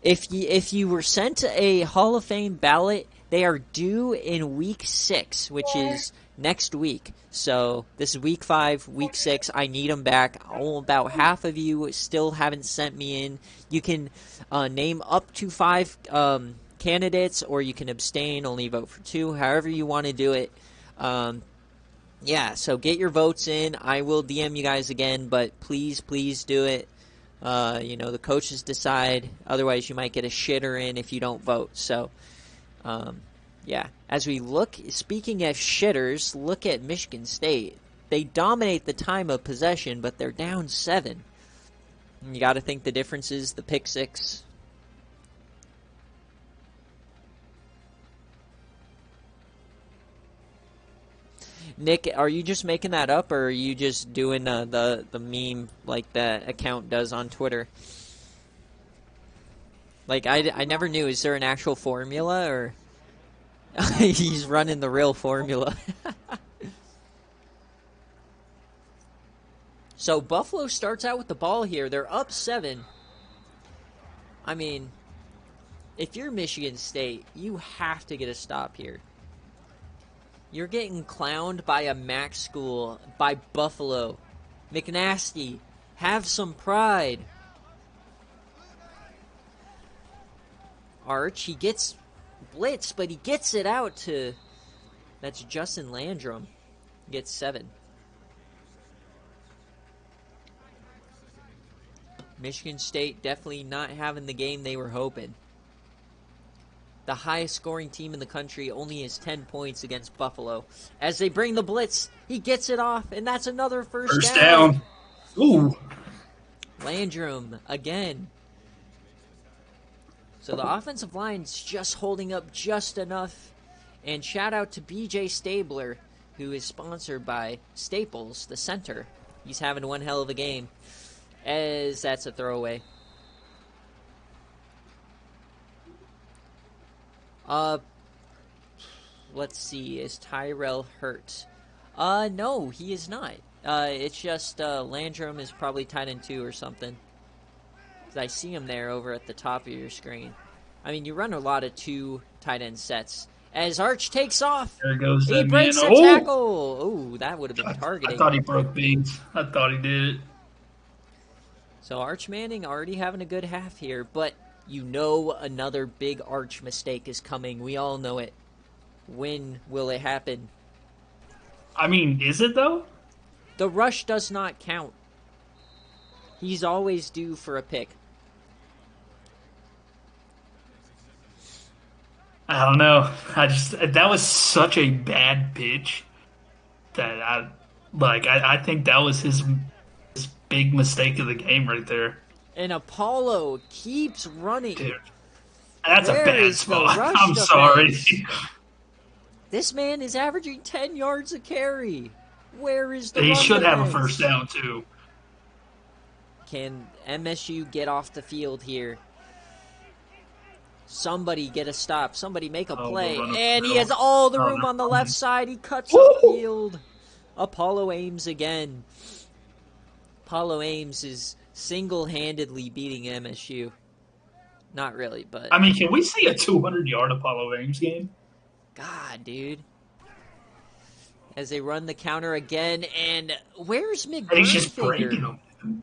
If you were sent a Hall of Fame ballot, they are due in week 6, which is next week. So this is week 5, week 6. I need them back. Oh, about half of you still haven't sent me in. You can name up to 5 candidates, or you can abstain, only vote for 2, however you want to do it. Yeah, so get your votes in. I will DM you guys again, but please do it. The coaches decide. Otherwise, you might get a shitter in if you don't vote. So, yeah. As we look, speaking of shitters, look at Michigan State. They dominate the time of possession, but they're down 7. And you got to think the difference is the pick 6. Nick, are you just making that up, or are you just doing the meme like the account does on Twitter? Like, I never knew. Is there an actual formula, or he's running the real formula? So Buffalo starts out with the ball here. They're up 7. I mean, if you're Michigan State, you have to get a stop here. You're getting clowned by a MAC school, by Buffalo. McNasty, have some pride. Arch, he gets blitzed, but he gets it out to... That's Justin Landrum. Gets 7. Michigan State definitely not having the game they were hoping. The highest scoring team in the country only has 10 points against Buffalo. As they bring the blitz, he gets it off, and that's another first down. Ooh. Landrum again. So the offensive line's just holding up just enough. And shout out to BJ Stabler, who is sponsored by Staples, the center. He's having one hell of a game, as that's a throwaway. Let's see, is Tyrell hurt? No, he is not. It's just, Landrum is probably tight end 2 or something. 'Cause I see him there over at the top of your screen. I mean, you run a lot of 2 tight end sets. As Arch takes off, there goes he that breaks man. the tackle. Oh, that would have been targeting. I thought he broke beans. I thought he did it. So Arch Manning already having a good half here, but you know another big Arch mistake is coming. We all know it. When will it happen? I mean, is it though? The rush does not count. He's always due for a pick. I don't know. That was such a bad pitch that I think that was his big mistake of the game right there. And Apollo keeps running. Dude, that's Where a bad is the spot. rush I'm defense? sorry. This man is averaging 10 yards a carry. Where is the He run should have a defense? first down too. Can MSU get off the field here? Somebody get a stop. Somebody make a play. And he has all the room on the left side. He cuts upfield. Apollo Ames again. Apollo Ames is single-handedly beating MSU. Not really, but... I mean, can we see a 200-yard Apollo Ames game? God, dude. As they run the counter again, and where's McBurnfinger? And he's just breaking them.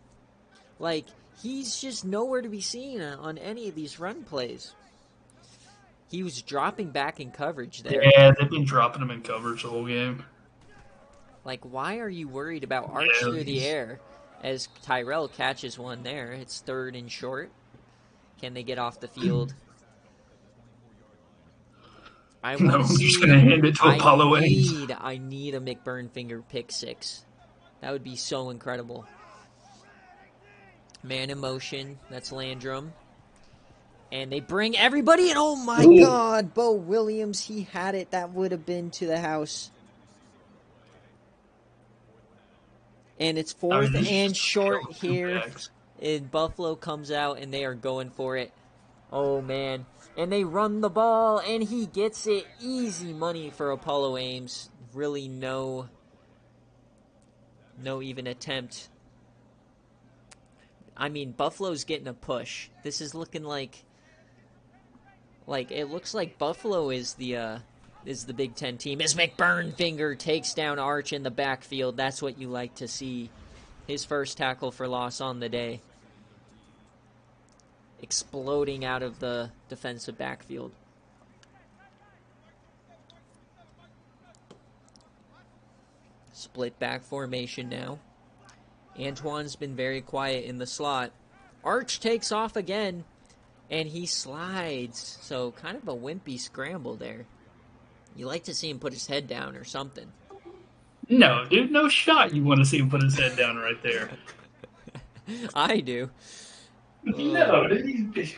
Like, he's just nowhere to be seen on any of these run plays. He was dropping back in coverage there. Yeah, they've been dropping him in coverage the whole game. Like, why are you worried about Arch through the air? As Tyrell catches one there. It's 3rd and short. Can they get off the field? I No, want to I'm just see. gonna hand it to Apollo Ames. I need a McBurnfinger pick six. That would be so incredible. Man in motion. That's Landrum. And they bring everybody in. Oh my God, Bo Williams, he had it. That would have been to the house. And it's fourth and short here. And Buffalo comes out and they are going for it. Oh man. And they run the ball and he gets it. Easy money for Apollo Ames. Really no even attempt. I mean, Buffalo's getting a push. This is looking like it looks like Buffalo is the Big Ten team. As McBurnfinger takes down Arch in the backfield. That's what you like to see. His first tackle for loss on the day. Exploding out of the defensive backfield. Split back formation now. Antoine's been very quiet in the slot. Arch takes off again. And he slides. So kind of a wimpy scramble there. You like to see him put his head down or something. No, dude, no shot you want to see him put his head down right there. I do. No, dude,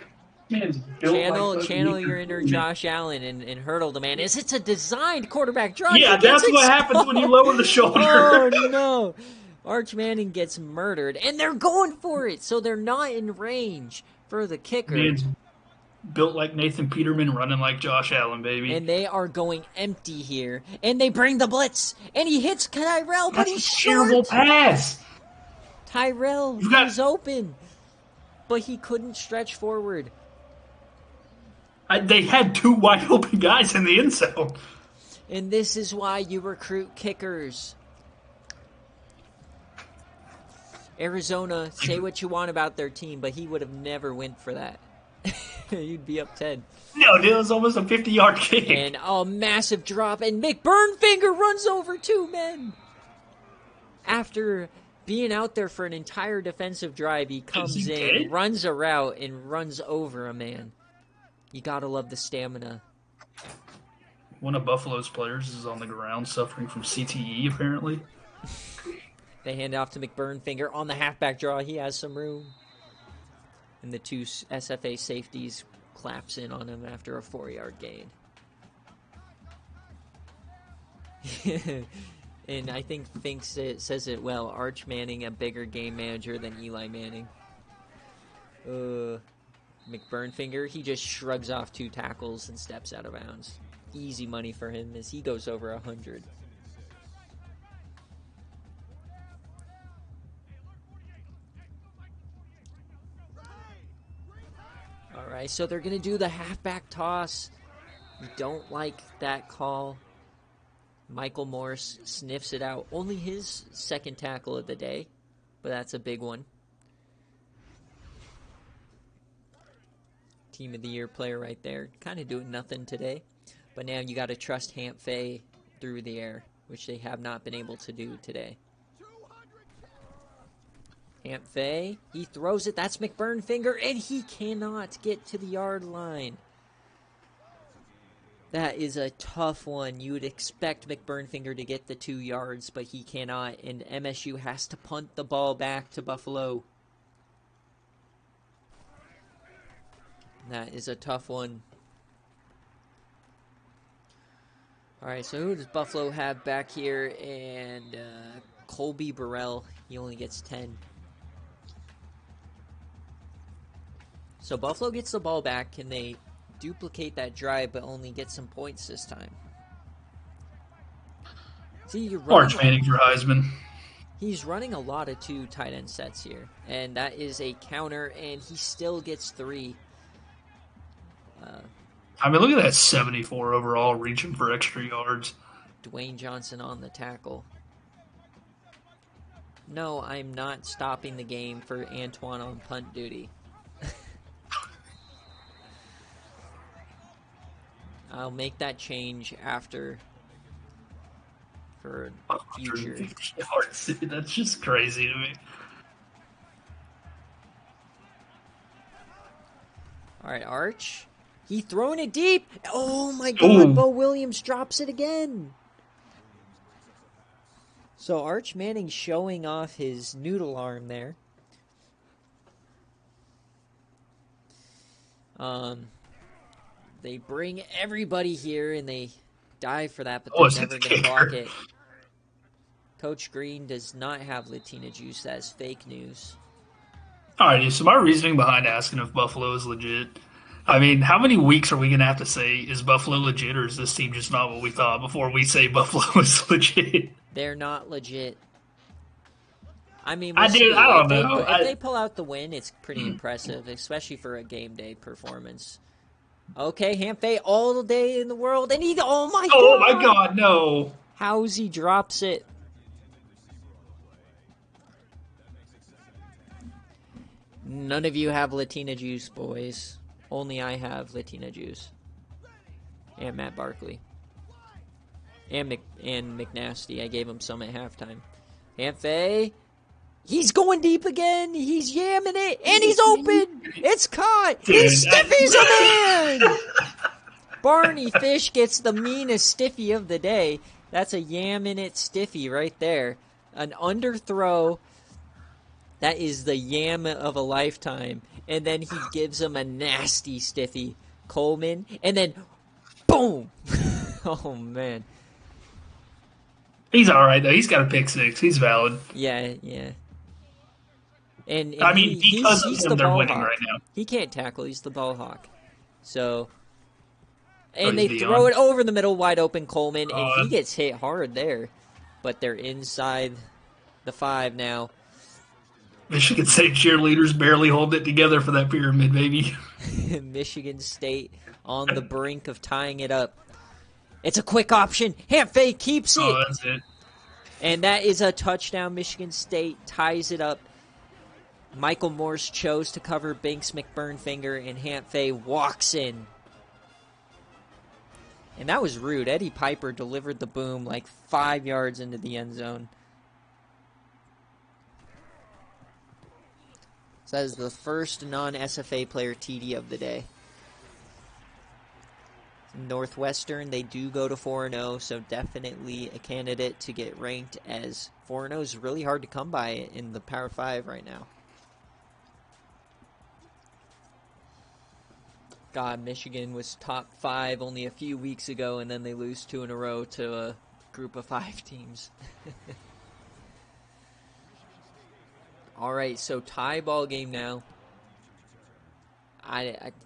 man's built Channel your inner Josh Allen and hurdle the man. It's a designed quarterback draw. Yeah, that's what happens when you lower the shoulder. Oh, no. Arch Manning gets murdered. And they're going for it. So they're not in range for the kicker. Man's built like Nathan Peterman, running like Josh Allen, baby. And they are going empty here. And they bring the blitz. And he hits Tyrell, but he's short. Terrible pass. Tyrell was open. But he couldn't stretch forward. They had two wide open guys in the end zone. And this is why you recruit kickers. Arizona, say what you want about their team, but he would have never went for that. You'd be up 10. No, dude, it was almost a 50-yard kick. And a massive drop, and McBurnfinger runs over two men. After being out there for an entire defensive drive, he comes in, runs a route, and runs over a man. You gotta love the stamina. One of Buffalo's players is on the ground suffering from CTE, apparently. They hand it off to McBurnfinger on the halfback draw. He has some room. And the two SFA safeties claps in on him after a 4-yard gain. And I think says it well. Arch Manning, a bigger game manager than Eli Manning. McBurnfinger, he just shrugs off 2 tackles and steps out of bounds. Easy money for him as he goes over 100. Alright, so they're going to do the halfback toss. You don't like that call. Michael Morse sniffs it out. Only his second tackle of the day, but that's a big one. Team of the year player right there. Kind of doing nothing today. But now you got to trust Hamp Fay through the air, which they have not been able to do today. Hamp Fay, he throws it. That's McBurnfinger, and he cannot get to the yard line. That is a tough one. You would expect McBurnfinger to get the 2 yards, but he cannot, and MSU has to punt the ball back to Buffalo. That is a tough one. Alright, so who does Buffalo have back here? And Colby Burrell, he only gets 10. So Buffalo gets the ball back. Can they duplicate that drive but only get some points this time? See, Arch Manning for Heisman. He's running a lot of 2 tight end sets here. And that is a counter, and he still gets 3. I mean, look at that 74 overall, reaching for extra yards. Dwayne Johnson on the tackle. No, I'm not stopping the game for Antoine on punt duty. I'll make that change after for future. Yards. That's just crazy to me. All right, Arch. He throwing it deep. Oh my God, Ooh. Bo Williams drops it again. So Arch Manning showing off his noodle arm there. They bring everybody here and they dive for that, but Oh, they're it's hit never the going to block kicker. it. Coach Green does not have Latina juice. That is fake news. All right, so my reasoning behind asking if Buffalo is legit. I mean, how many weeks are we gonna have to say is Buffalo legit, or is this team just not what we thought before we say Buffalo is legit? They're not legit. I mean, we'll I did. see. I If don't they know. if they pull out the win, it's pretty impressive, especially for a game day performance. Okay, Hamphay all day in the world, and oh my Oh my God! God, no! Howsey drops it. None of you have Latina juice, boys. Only I have Latina juice. And Matt Barkley. And McNasty. I gave him some at halftime. Hamphay. He's going deep again. He's yamming it. And he's open. It's caught. He Dude, stiffies a man. Barney Fish gets the meanest stiffy of the day. That's a yamming it stiffy right there. An underthrow. That is the yam of a lifetime. And then he gives him a nasty stiffy. Coleman. And then, boom. Oh, man. he's all right though. He's got a pick six. He's valid. Yeah, yeah. And I mean, because he's of the him, they're ball winning hawk. right now. He can't tackle. He's the ball hawk. So, Oh, and he's they throw beyond. it over the middle, wide open Coleman, and he Uh, gets hit hard there. But they're inside the 5 now. Michigan State cheerleaders barely hold it together for that pyramid, baby. Michigan State on the brink of tying it up. It's a quick option. Hamphay keeps it. Oh, that's it. And that is a touchdown. Michigan State ties it up. Michael Morse chose to cover Binks McBurnfinger, and Hamphay walks in. And that was rude. Eddie Piper delivered the boom like 5 yards into the end zone. So that is the first non-SFA player TD of the day. Northwestern, they do go to 4-0, so definitely a candidate to get ranked as 4-0 is really hard to come by in the Power 5 right now. God, Michigan was top 5 only a few weeks ago, and then they lose 2 in a row to a group of 5 teams. All right, so tie ball game now.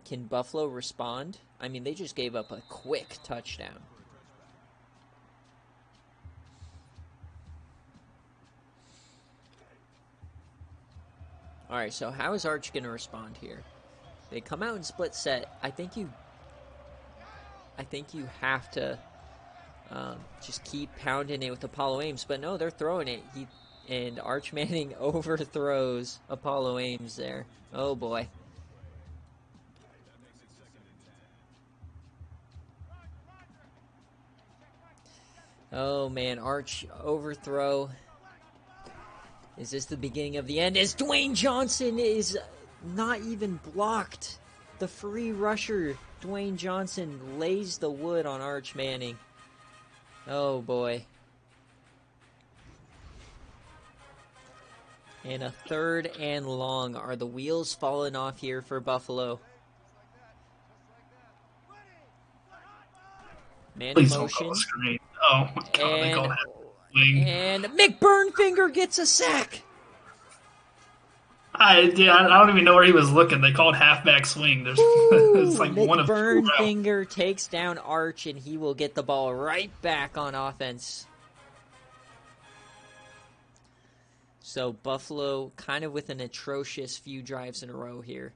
Can Buffalo respond? I mean, they just gave up a quick touchdown. All right, so how is Arch going to respond here? They come out in split set. I think you have to just keep pounding it with Apollo Ames. But no, they're throwing it. And Arch Manning overthrows Apollo Ames there. Oh, boy. Oh, man. Arch overthrow. Is this the beginning of the end? As Dwayne Johnson is not even blocked. The free rusher, Dwayne Johnson, lays the wood on Arch Manning. Oh, boy. And a 3rd and long. Are the wheels falling off here for Buffalo? Man in Please don't call motion. a screen. Oh my God, they called that swing. And McBurnfinger gets a sack. I don't even know where he was looking. They called halfback swing. There's it's like one of 2 routes. McBurnfinger takes down Arch, and he will get the ball right back on offense. So Buffalo kind of with an atrocious few drives in a row here.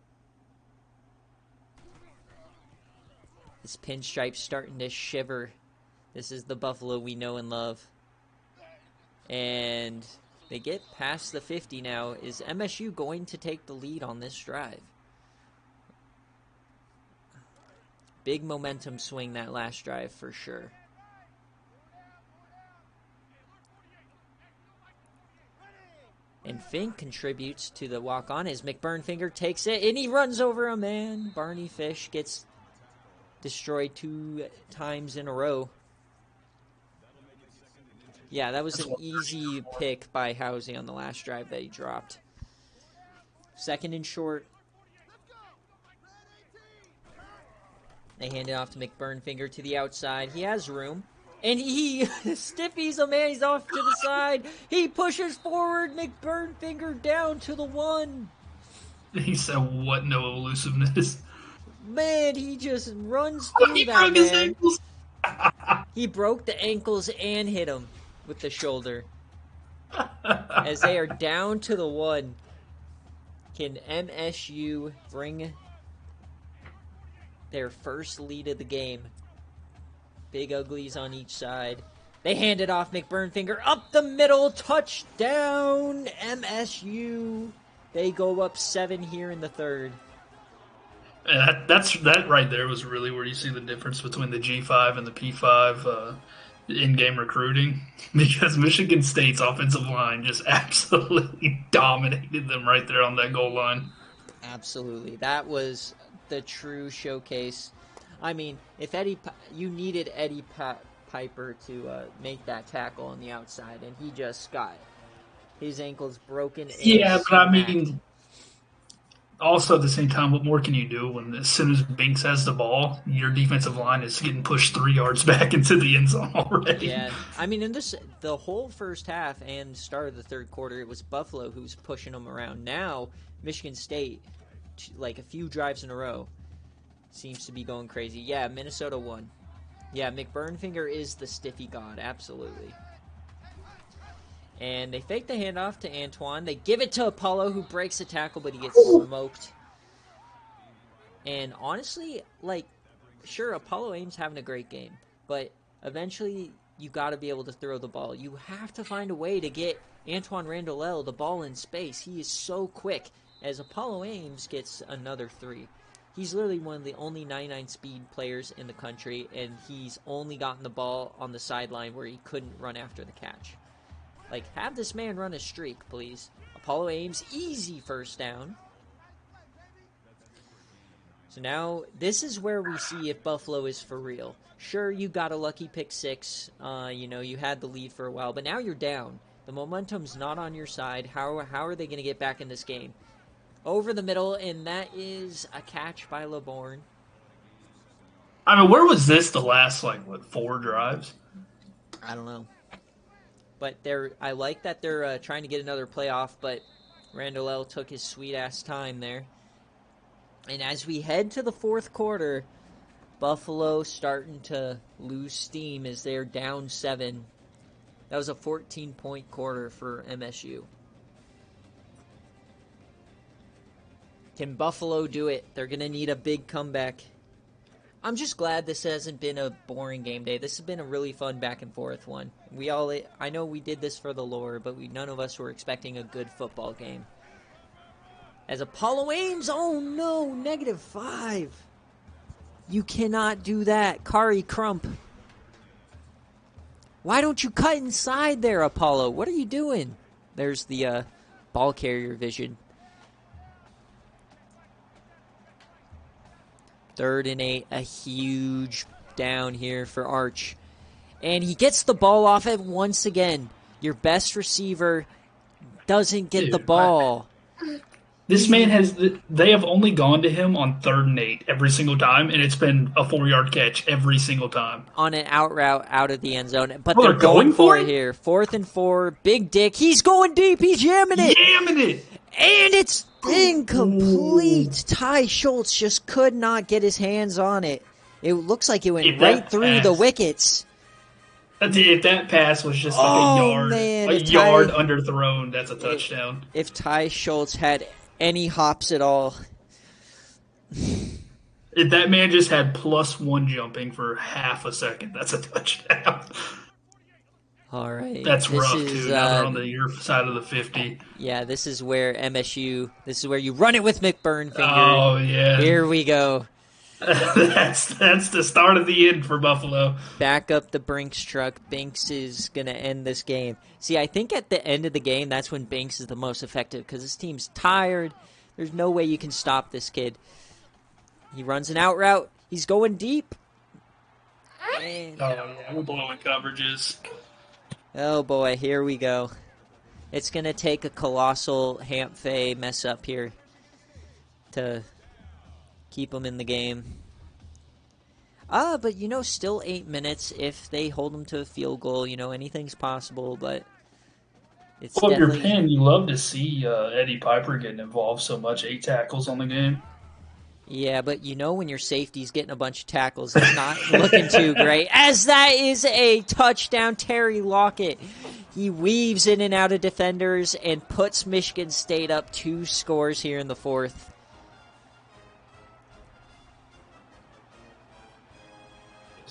This pinstripe's starting to shiver. This is the Buffalo we know and love. And they get past the 50 now. Is MSU going to take the lead on this drive? Big momentum swing that last drive for sure. And Fink contributes to the walk-on as McBurnfinger takes it, and he runs over a man. Barney Fish gets destroyed 2 times in a row. Yeah, that was an easy pick by Housey on the last drive that he dropped. Second and short. They hand it off to McBurnfinger to the outside. He has room. And he stiffies him, man. He's off to the side. He pushes forward. McBurnfinger down to the 1. He said, what no elusiveness. Man, he just runs through that, man. He broke the ankles and hit him with the shoulder. As they are down to the 1. Can MSU bring their first lead of the game? Big uglies on each side. They hand it off. McBurnfinger up the middle. Touchdown, MSU. They go up 7 here in the third. That right there was really where you see the difference between the G5 and the P5 in-game recruiting, because Michigan State's offensive line just absolutely dominated them right there on that goal line. Absolutely. That was the true showcase. I mean, if you needed Eddie Piper to make that tackle on the outside, and he just got his ankles broken. Yeah, but I mean, also at the same time, what more can you do when as soon as Binks has the ball, your defensive line is getting pushed 3 yards back into the end zone already? Yeah, I mean, in the whole first half and start of the third quarter, it was Buffalo who was pushing them around. Now, Michigan State, like a few drives in a row, seems to be going crazy. Yeah, Minnesota won. Yeah, McBurnfinger is the stiffy god, absolutely. And they fake the handoff to Antoine. They give it to Apollo, who breaks the tackle, but he gets smoked. And honestly, like, sure, Apollo Ames having a great game, but eventually you got to be able to throw the ball. You have to find a way to get Antoine Randall the ball in space. He is so quick, as Apollo Ames gets another 3. He's literally one of the only 99 speed players in the country, and he's only gotten the ball on the sideline where he couldn't run after the catch. Like, have this man run a streak, please. Apollo Ames, easy first down. So now, this is where we see if Buffalo is for real. Sure, you got a lucky pick 6. You had the lead for a while, but now you're down. The momentum's not on your side. How are they going to get back in this game? Over the middle, and that is a catch by LeBourne. I mean, where was this the last, 4 drives? I don't know. But I like that they're trying to get another playoff, but Randall took his sweet-ass time there. And as we head to the fourth quarter, Buffalo starting to lose steam as they're down 7. That was a 14-point quarter for MSU. Can Buffalo do it? They're going to need a big comeback. I'm just glad this hasn't been a boring game day. This has been a really fun back and forth one. I know we did this for the lore, but none of us were expecting a good football game. As Apollo Ames, oh no, -5. You cannot do that. Kari Crump. Why don't you cut inside there, Apollo? What are you doing? There's the ball carrier vision. 3rd and 8, a huge down here for Arch. And he gets the ball off it once again. Your best receiver doesn't get the ball. This man they have only gone to him on 3rd and 8 every single time, and it's been a 4-yard catch every single time. On an out route out of the end zone. But they're going for it here. 4th and 4, Big Dick. He's going deep. He's jamming it. And it's incomplete. Ty Schultz just could not get his hands on it. It looks like it went right through the wickets. If that pass was just like a yard underthrown, that's a touchdown. If Ty Schultz had any hops at all. If that man just had +1 jumping for half a second, that's a touchdown. All right. That's rough, too. Now they're on your side of the 50. Yeah, this is where MSU, this is where you run it with McBurnfinger. Oh, yeah. Here we go. That's the start of the end for Buffalo. Back up the Brinks truck. Binks is going to end this game. See, I think at the end of the game, that's when Binks is the most effective because this team's tired. There's no way you can stop this kid. He runs an out route. He's going deep. And, Oh, yeah, we're blowing coverages. oh boy, here we go. It's going to take a colossal Hamp-Fay mess up here to keep them in the game. But, still 8 minutes. If they hold them to a field goal, anything's possible, but it's Well, if you're definitely... Penn, you love to see Eddie Piper getting involved so much. 8 tackles on the game. Yeah, but when your safety's getting a bunch of tackles, it's not looking too great. As that is a touchdown, Terry Lockett. He weaves in and out of defenders and puts Michigan State up 2 scores here in the fourth.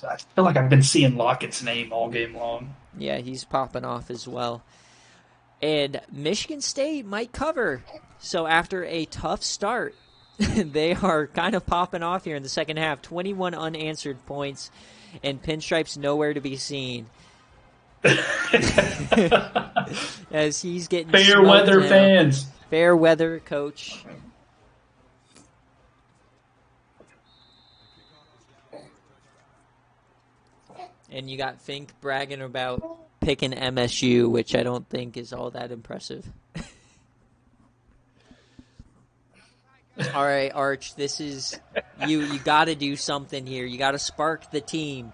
I feel like I've been seeing Lockett's name all game long. Yeah, he's popping off as well. And Michigan State might cover. So after a tough start, they are kind of popping off here in the second half. 21 unanswered points, and Pinstripe's nowhere to be seen. As he's getting fair weather now. fans. Fair weather, coach. And you got Fink bragging about picking MSU, which I don't think is all that impressive. All right, Arch, this is you. You got to do something here. You got to spark the team.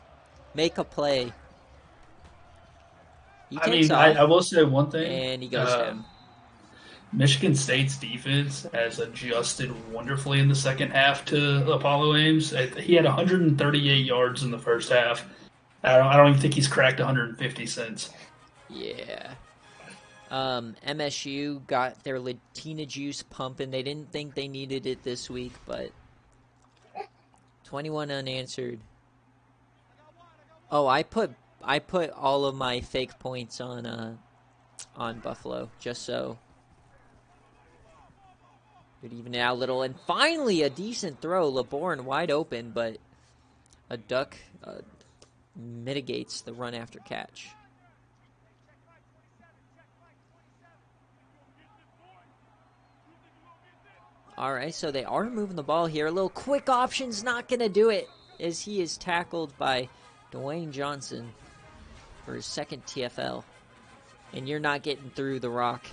Make a play. I will say one thing. And he goes down. Michigan State's defense has adjusted wonderfully in the second half to Apollo Ames. He had 138 yards in the first half. I don't even think he's cracked 150 since. Yeah. MSU got their Latina juice pumping. They didn't think they needed it this week, but 21 unanswered. Oh, I put all of my fake points on Buffalo just so it even out a little. And finally, a decent throw. LeBourne wide open, but a duck mitigates the run after catch. All right, so they are moving the ball here. A little quick option's not going to do it as he is tackled by Dwayne Johnson for his second TFL. And you're not getting through the rock.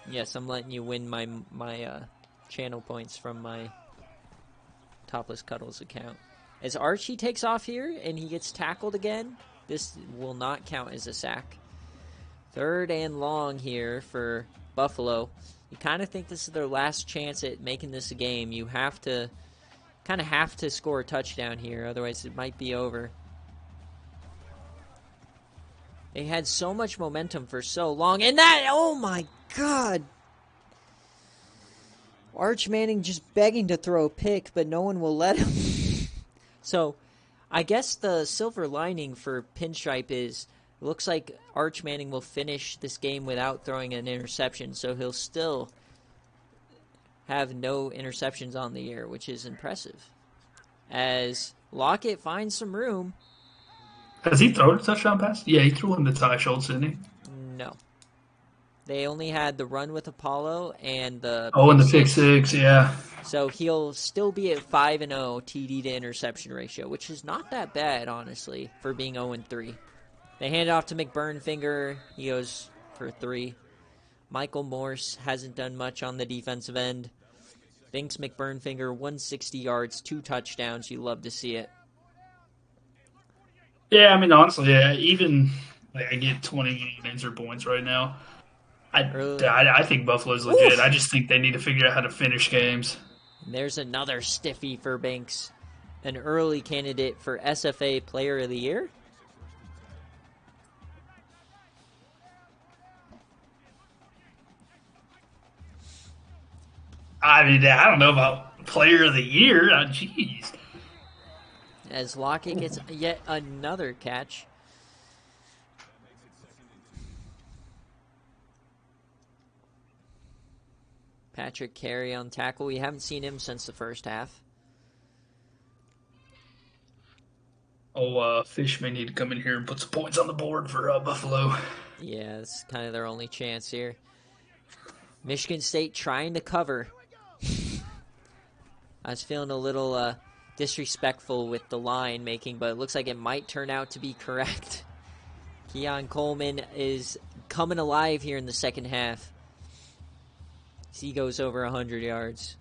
Yes, I'm letting you win my channel points from my Topless Cuddles account. As Archie takes off here and he gets tackled again, this will not count as a sack. 3rd and long here for Buffalo. You kind of think this is their last chance at making this a game. You have to score a touchdown here, otherwise it might be over. They had so much momentum for so long, and that, oh my God! Arch Manning just begging to throw a pick, but no one will let him. So, I guess the silver lining for Pinstripe is, it looks like Arch Manning will finish this game without throwing an interception, so he'll still have no interceptions on the year, which is impressive. As Lockett finds some room. Has he thrown a touchdown pass? Yeah, he threw in the Ty Schultz, didn't he? No. They only had the run with Apollo and the and the pick six, yeah. So he'll still be at 5-0 TD to interception ratio, which is not that bad, honestly, for being 0-3. They hand it off to McBurnfinger. He goes for 3. Michael Morse hasn't done much on the defensive end. Binks McBurnfinger, 160 yards, 2 touchdowns. You love to see it. Yeah, I mean, honestly, yeah, even I get 20 unanswered points right now. I think Buffalo's legit. Oof. I just think they need to figure out how to finish games. And there's another stiffy for Binks. An early candidate for SFA Player of the Year. I mean, I don't know about Player of the Year. Jeez. As Lockett gets yet another catch. Patrick Carey on tackle. We haven't seen him since the first half. Fish may need to come in here and put some points on the board for Buffalo. Yeah, it's kind of their only chance here. Michigan State trying to cover. I was feeling a little disrespectful with the line making, but it looks like it might turn out to be correct. Keon Coleman is coming alive here in the second half. He goes over 100 yards.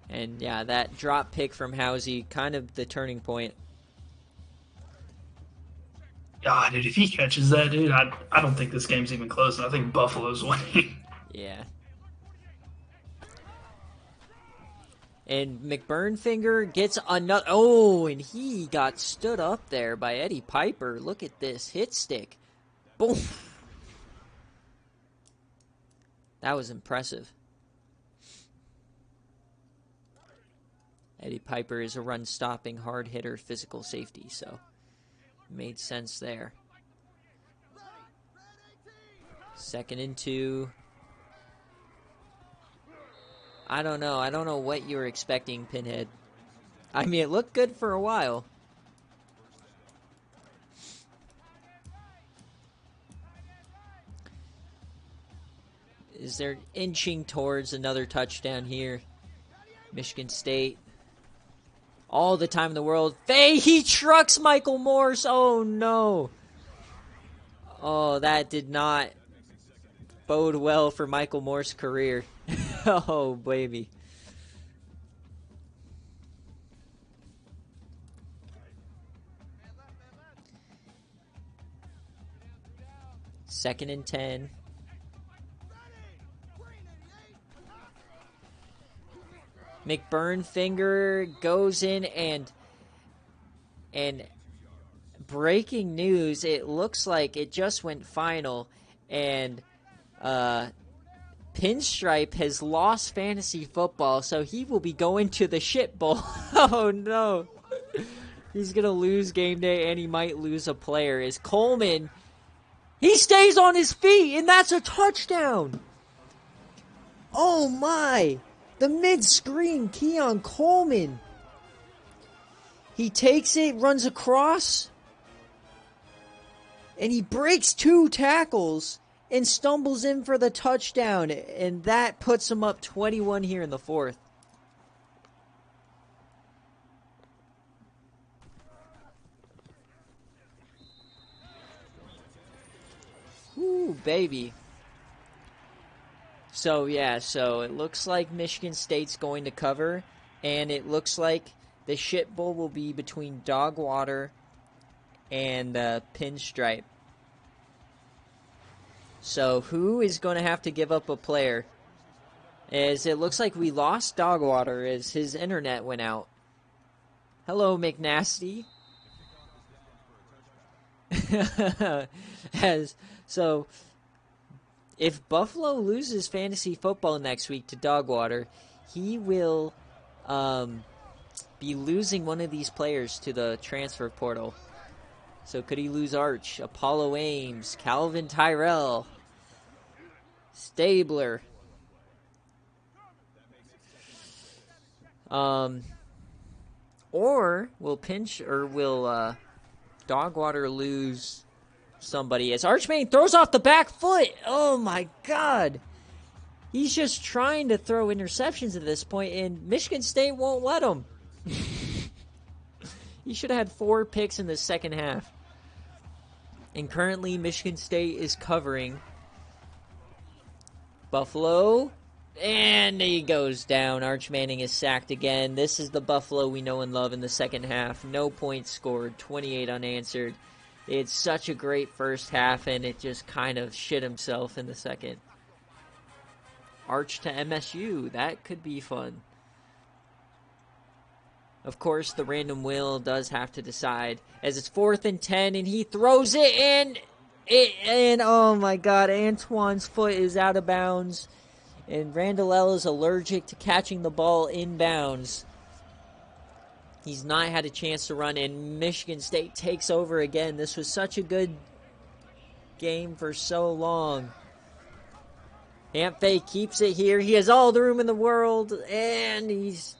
And yeah, that drop pick from Housey, kind of the turning point. God, dude, if he catches that, dude, I don't think this game's even close, and I think Buffalo's winning. Yeah. And McBurnfinger gets another... Oh, and he got stood up there by Eddie Piper. Look at this. Hit stick. Boom. That was impressive. Eddie Piper is a run-stopping, hard-hitter, physical safety, so made sense there. 2nd and 2. I don't know. I don't know what you were expecting, Pinhead. I mean, it looked good for a while. Is there inching towards another touchdown here? Michigan State. All the time in the world. He trucks Michael Morse. Oh, no. Oh, that did not bode well for Michael Morse's career. Oh, baby. Second and 10. McBurnfinger goes in and breaking news, it looks like it just went final, and Pinstripe has lost fantasy football, so he will be going to the shit bowl. Oh no. He's gonna lose game day, and he might lose a player. Is Coleman, he stays on his feet, and that's a touchdown. Oh my. The mid-screen, Keon Coleman. He takes it, runs across, and he breaks 2 tackles and stumbles in for the touchdown. And that puts him up 21 here in the 4th. Ooh, baby. So, yeah, so it looks like Michigan State's going to cover, and it looks like the shit bowl will be between Dogwater and Pinstripe. So, who is going to have to give up a player? As it looks like we lost Dogwater as his internet went out. Hello, McNasty. If Buffalo loses fantasy football next week to Dogwater, he will be losing one of these players to the transfer portal. So could he lose Arch, Apollo Ames, Calvin Tyrell, Stabler? Or will Dogwater lose somebody as Archmain throws off the back foot? Oh my god. He's just trying to throw interceptions at this point, and Michigan State won't let him. He should have had 4 picks in the second half. And currently Michigan State is covering. Buffalo, and he goes down. Arch Manning is sacked again. This is the Buffalo we know and love in the second half. No points scored, 28 unanswered. It's such a great first half, and it just kind of shit himself in the second. Arch to MSU. That could be fun. Of course, the random wheel does have to decide. As it's 4th and 10, and he throws it in. And oh my god, Antoine's foot is out of bounds. And Randall is allergic to catching the ball inbounds. He's not had a chance to run, and Michigan State takes over again. This was such a good game for so long. Amphay keeps it here. He has all the room in the world, and he's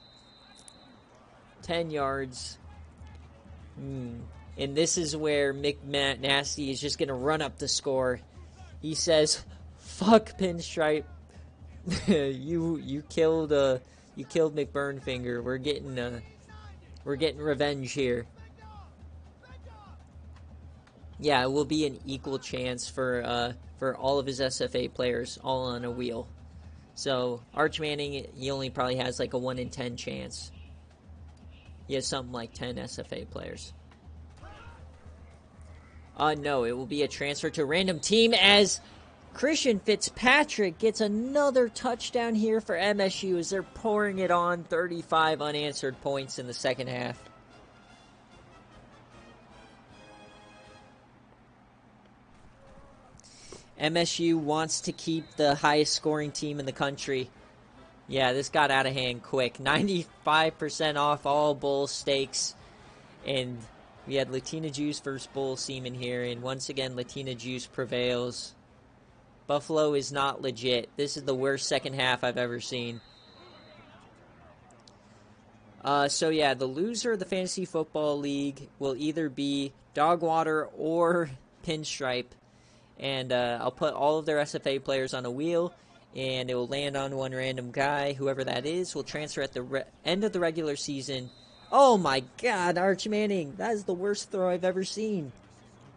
10 yards. And this is where McNasty is just going to run up the score. He says, fuck, Pinstripe. you killed McBurnfinger. We're getting revenge here. Yeah, it will be an equal chance for all of his SFA players all on a wheel. So Arch Manning, he only probably has like a 1 in 10 chance. He has something like 10 SFA players. No, it will be a transfer to a random team as Christian Fitzpatrick gets another touchdown here for MSU as they're pouring it on. 35 unanswered points in the second half. MSU wants to keep the highest scoring team in the country. Yeah, this got out of hand quick. 95% off all bowl steaks. And we had Latina Juice versus Bull Seaman here. And once again, Latina Juice prevails. Buffalo is not legit. This is the worst second half I've ever seen. So yeah, the loser of the Fantasy Football League will either be Dogwater or Pinstripe. And I'll put all of their SFA players on a wheel, and it will land on one random guy. Whoever that is will transfer at the end of the regular season. Oh my God, Arch Manning. That is the worst throw I've ever seen.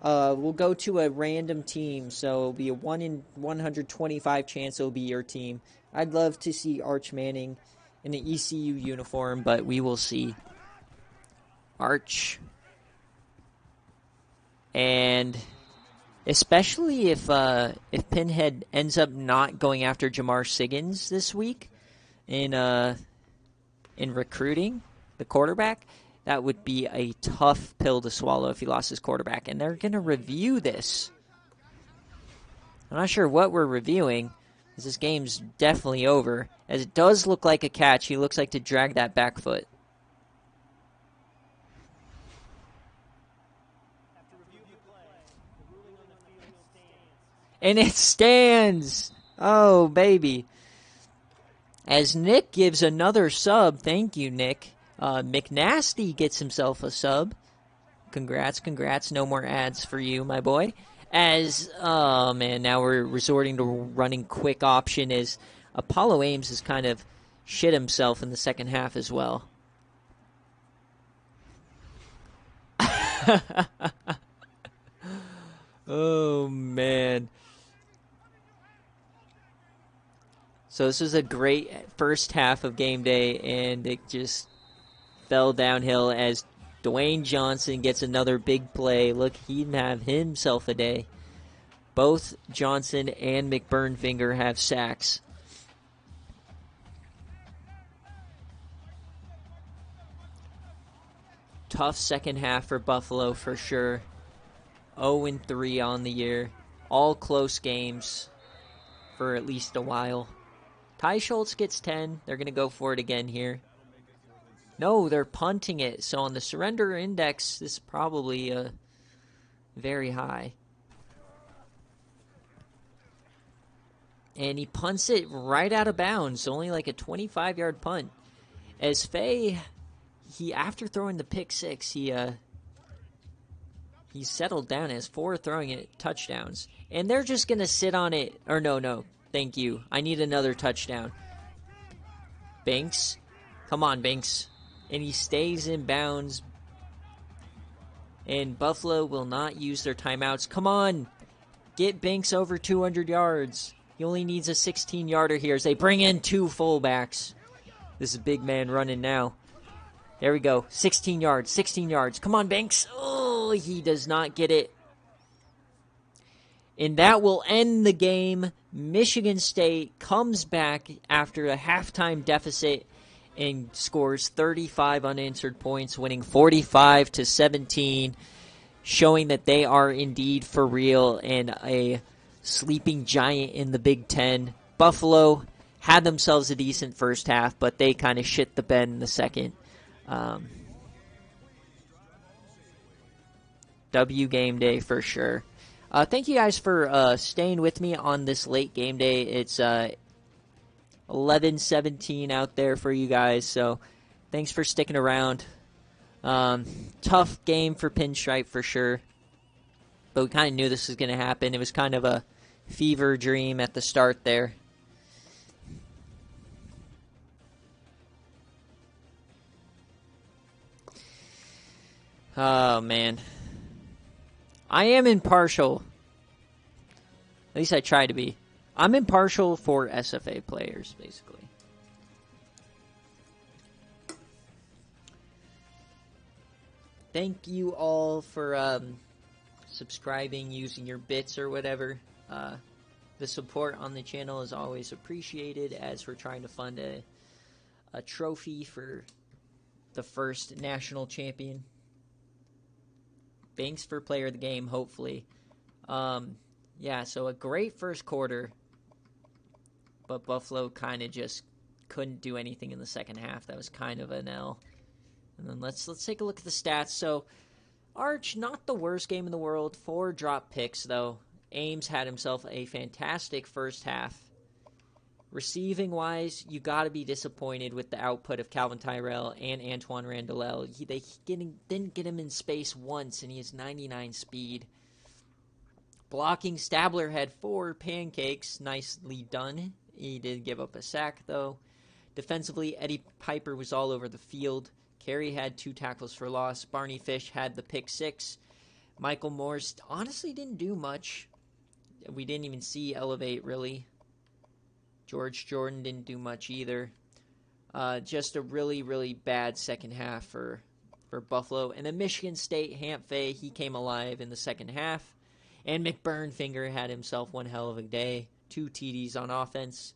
We'll go to a random team, so it'll be a 1 in 125 chance it'll be your team. I'd love to see Arch Manning in an ECU uniform, but we will see. Arch. And especially if Pinhead ends up not going after Jamar Siggins this week in recruiting the quarterback, that would be a tough pill to swallow if he lost his quarterback. And they're going to review this. I'm not sure what we're reviewing, because this game's definitely over. As it does look like a catch, he looks like to drag that back foot. And it stands. Oh, baby. As Nick gives another sub. Thank you, Nick. McNasty gets himself a sub. Congrats. No more ads for you, my boy. Oh man, now we're resorting to running quick option as Apollo Ames has kind of shit himself in the second half as well. Oh, man. So this was a great first half of game day, and it just fell downhill as Dwayne Johnson gets another big play. Look, he'd have himself a day. Both Johnson and McBurnfinger have sacks. Tough second half for Buffalo for sure. 0-3 on the year. All close games for at least a while. Ty Schultz gets 10. They're going to go for it again here. No, they're punting it. So on the surrender index, this is probably very high. And he punts it right out of bounds. Only like a 25-yard punt. As Faye, after throwing the pick six, he settled down as 4 throwing it touchdowns. And they're just going to sit on it. Or no. Thank you. I need another touchdown. Banks. Come on, Banks. And he stays in bounds. And Buffalo will not use their timeouts. Come on. Get Banks over 200 yards. He only needs a 16-yarder here as they bring in 2 fullbacks. This is a big man running now. There we go. 16 yards. Come on, Banks. Oh, he does not get it. And that will end the game. Michigan State comes back after a halftime deficit and scores 35 unanswered points, winning 45-17, showing that they are indeed for real and a sleeping giant in the Big Ten. Buffalo had themselves a decent first half, but they kind of shit the bed in the second. W game day for sure. Thank you guys for staying with me on this late game day. It's 11:17 out there for you guys, so thanks for sticking around. Tough game for Pinstripe for sure, but we kind of knew this was going to happen. It was kind of a fever dream at the start there. Oh, man. I am impartial. At least I try to be. I'm impartial for SFA players, basically. Thank you all for subscribing, using your bits or whatever. The support on the channel is always appreciated as we're trying to fund a trophy for the first national champion. Thanks for player of the game, hopefully. Yeah, so a great first quarter, but Buffalo kind of just couldn't do anything in the second half. That was kind of an L. And then let's take a look at the stats. So Arch, not the worst game in the world. 4 drop picks, though. Ames had himself a fantastic first half. Receiving-wise, you got to be disappointed with the output of Calvin Tyrell and Antoine Randall. They didn't get him in space once, and he has 99 speed. Blocking, Stabler had 4 pancakes. Nicely done. He did give up a sack, though. Defensively, Eddie Piper was all over the field. Carey had 2 tackles for loss. Barney Fish had the pick 6. Michael Morse honestly didn't do much. We didn't even see Elevate, really. George Jordan didn't do much either. Just a really, really bad second half for Buffalo. And then Michigan State, Hamp Fay, he came alive in the second half. And McBurnfinger had himself one hell of a day. 2 TDs on offense.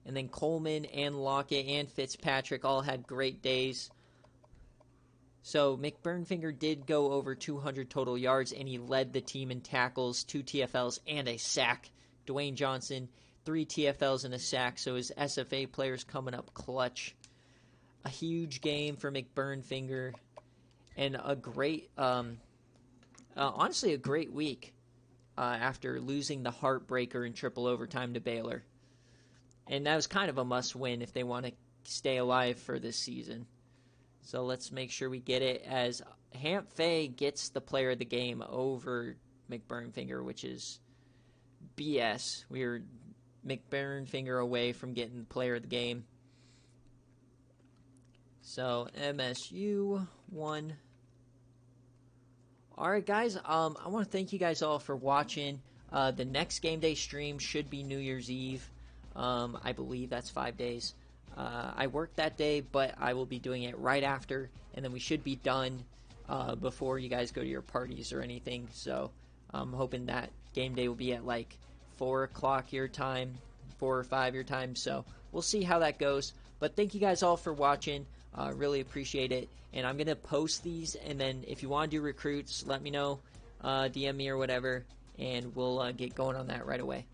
And then Coleman and Lockett and Fitzpatrick all had great days. So McBurnfinger did go over 200 total yards, and he led the team in tackles, 2 TFLs, and a sack. Dwayne Johnson, 3 TFLs and a sack, so his SFA players coming up clutch. A huge game for McBurnfinger, and a great, honestly, a great week after losing the heartbreaker in triple overtime to Baylor. And that was kind of a must-win if they want to stay alive for this season. So let's make sure we get it as Hamp Fay gets the player of the game over McBurnfinger, which is BS. We were McBurnfinger away from getting the player of the game. So MSU won. All right, guys. I want to thank you guys all for watching. The next game day stream should be New Year's Eve. I believe that's 5 days. I work that day, but I will be doing it right after, and then we should be done before you guys go to your parties or anything. So I'm hoping that game day will be at like 4 o'clock your time, 4 or 5 your time. So we'll see how that goes. But thank you guys all for watching. Really appreciate it. And I'm going to post these, and then if you want to do recruits, let me know, DM me or whatever, and we'll get going on that right away.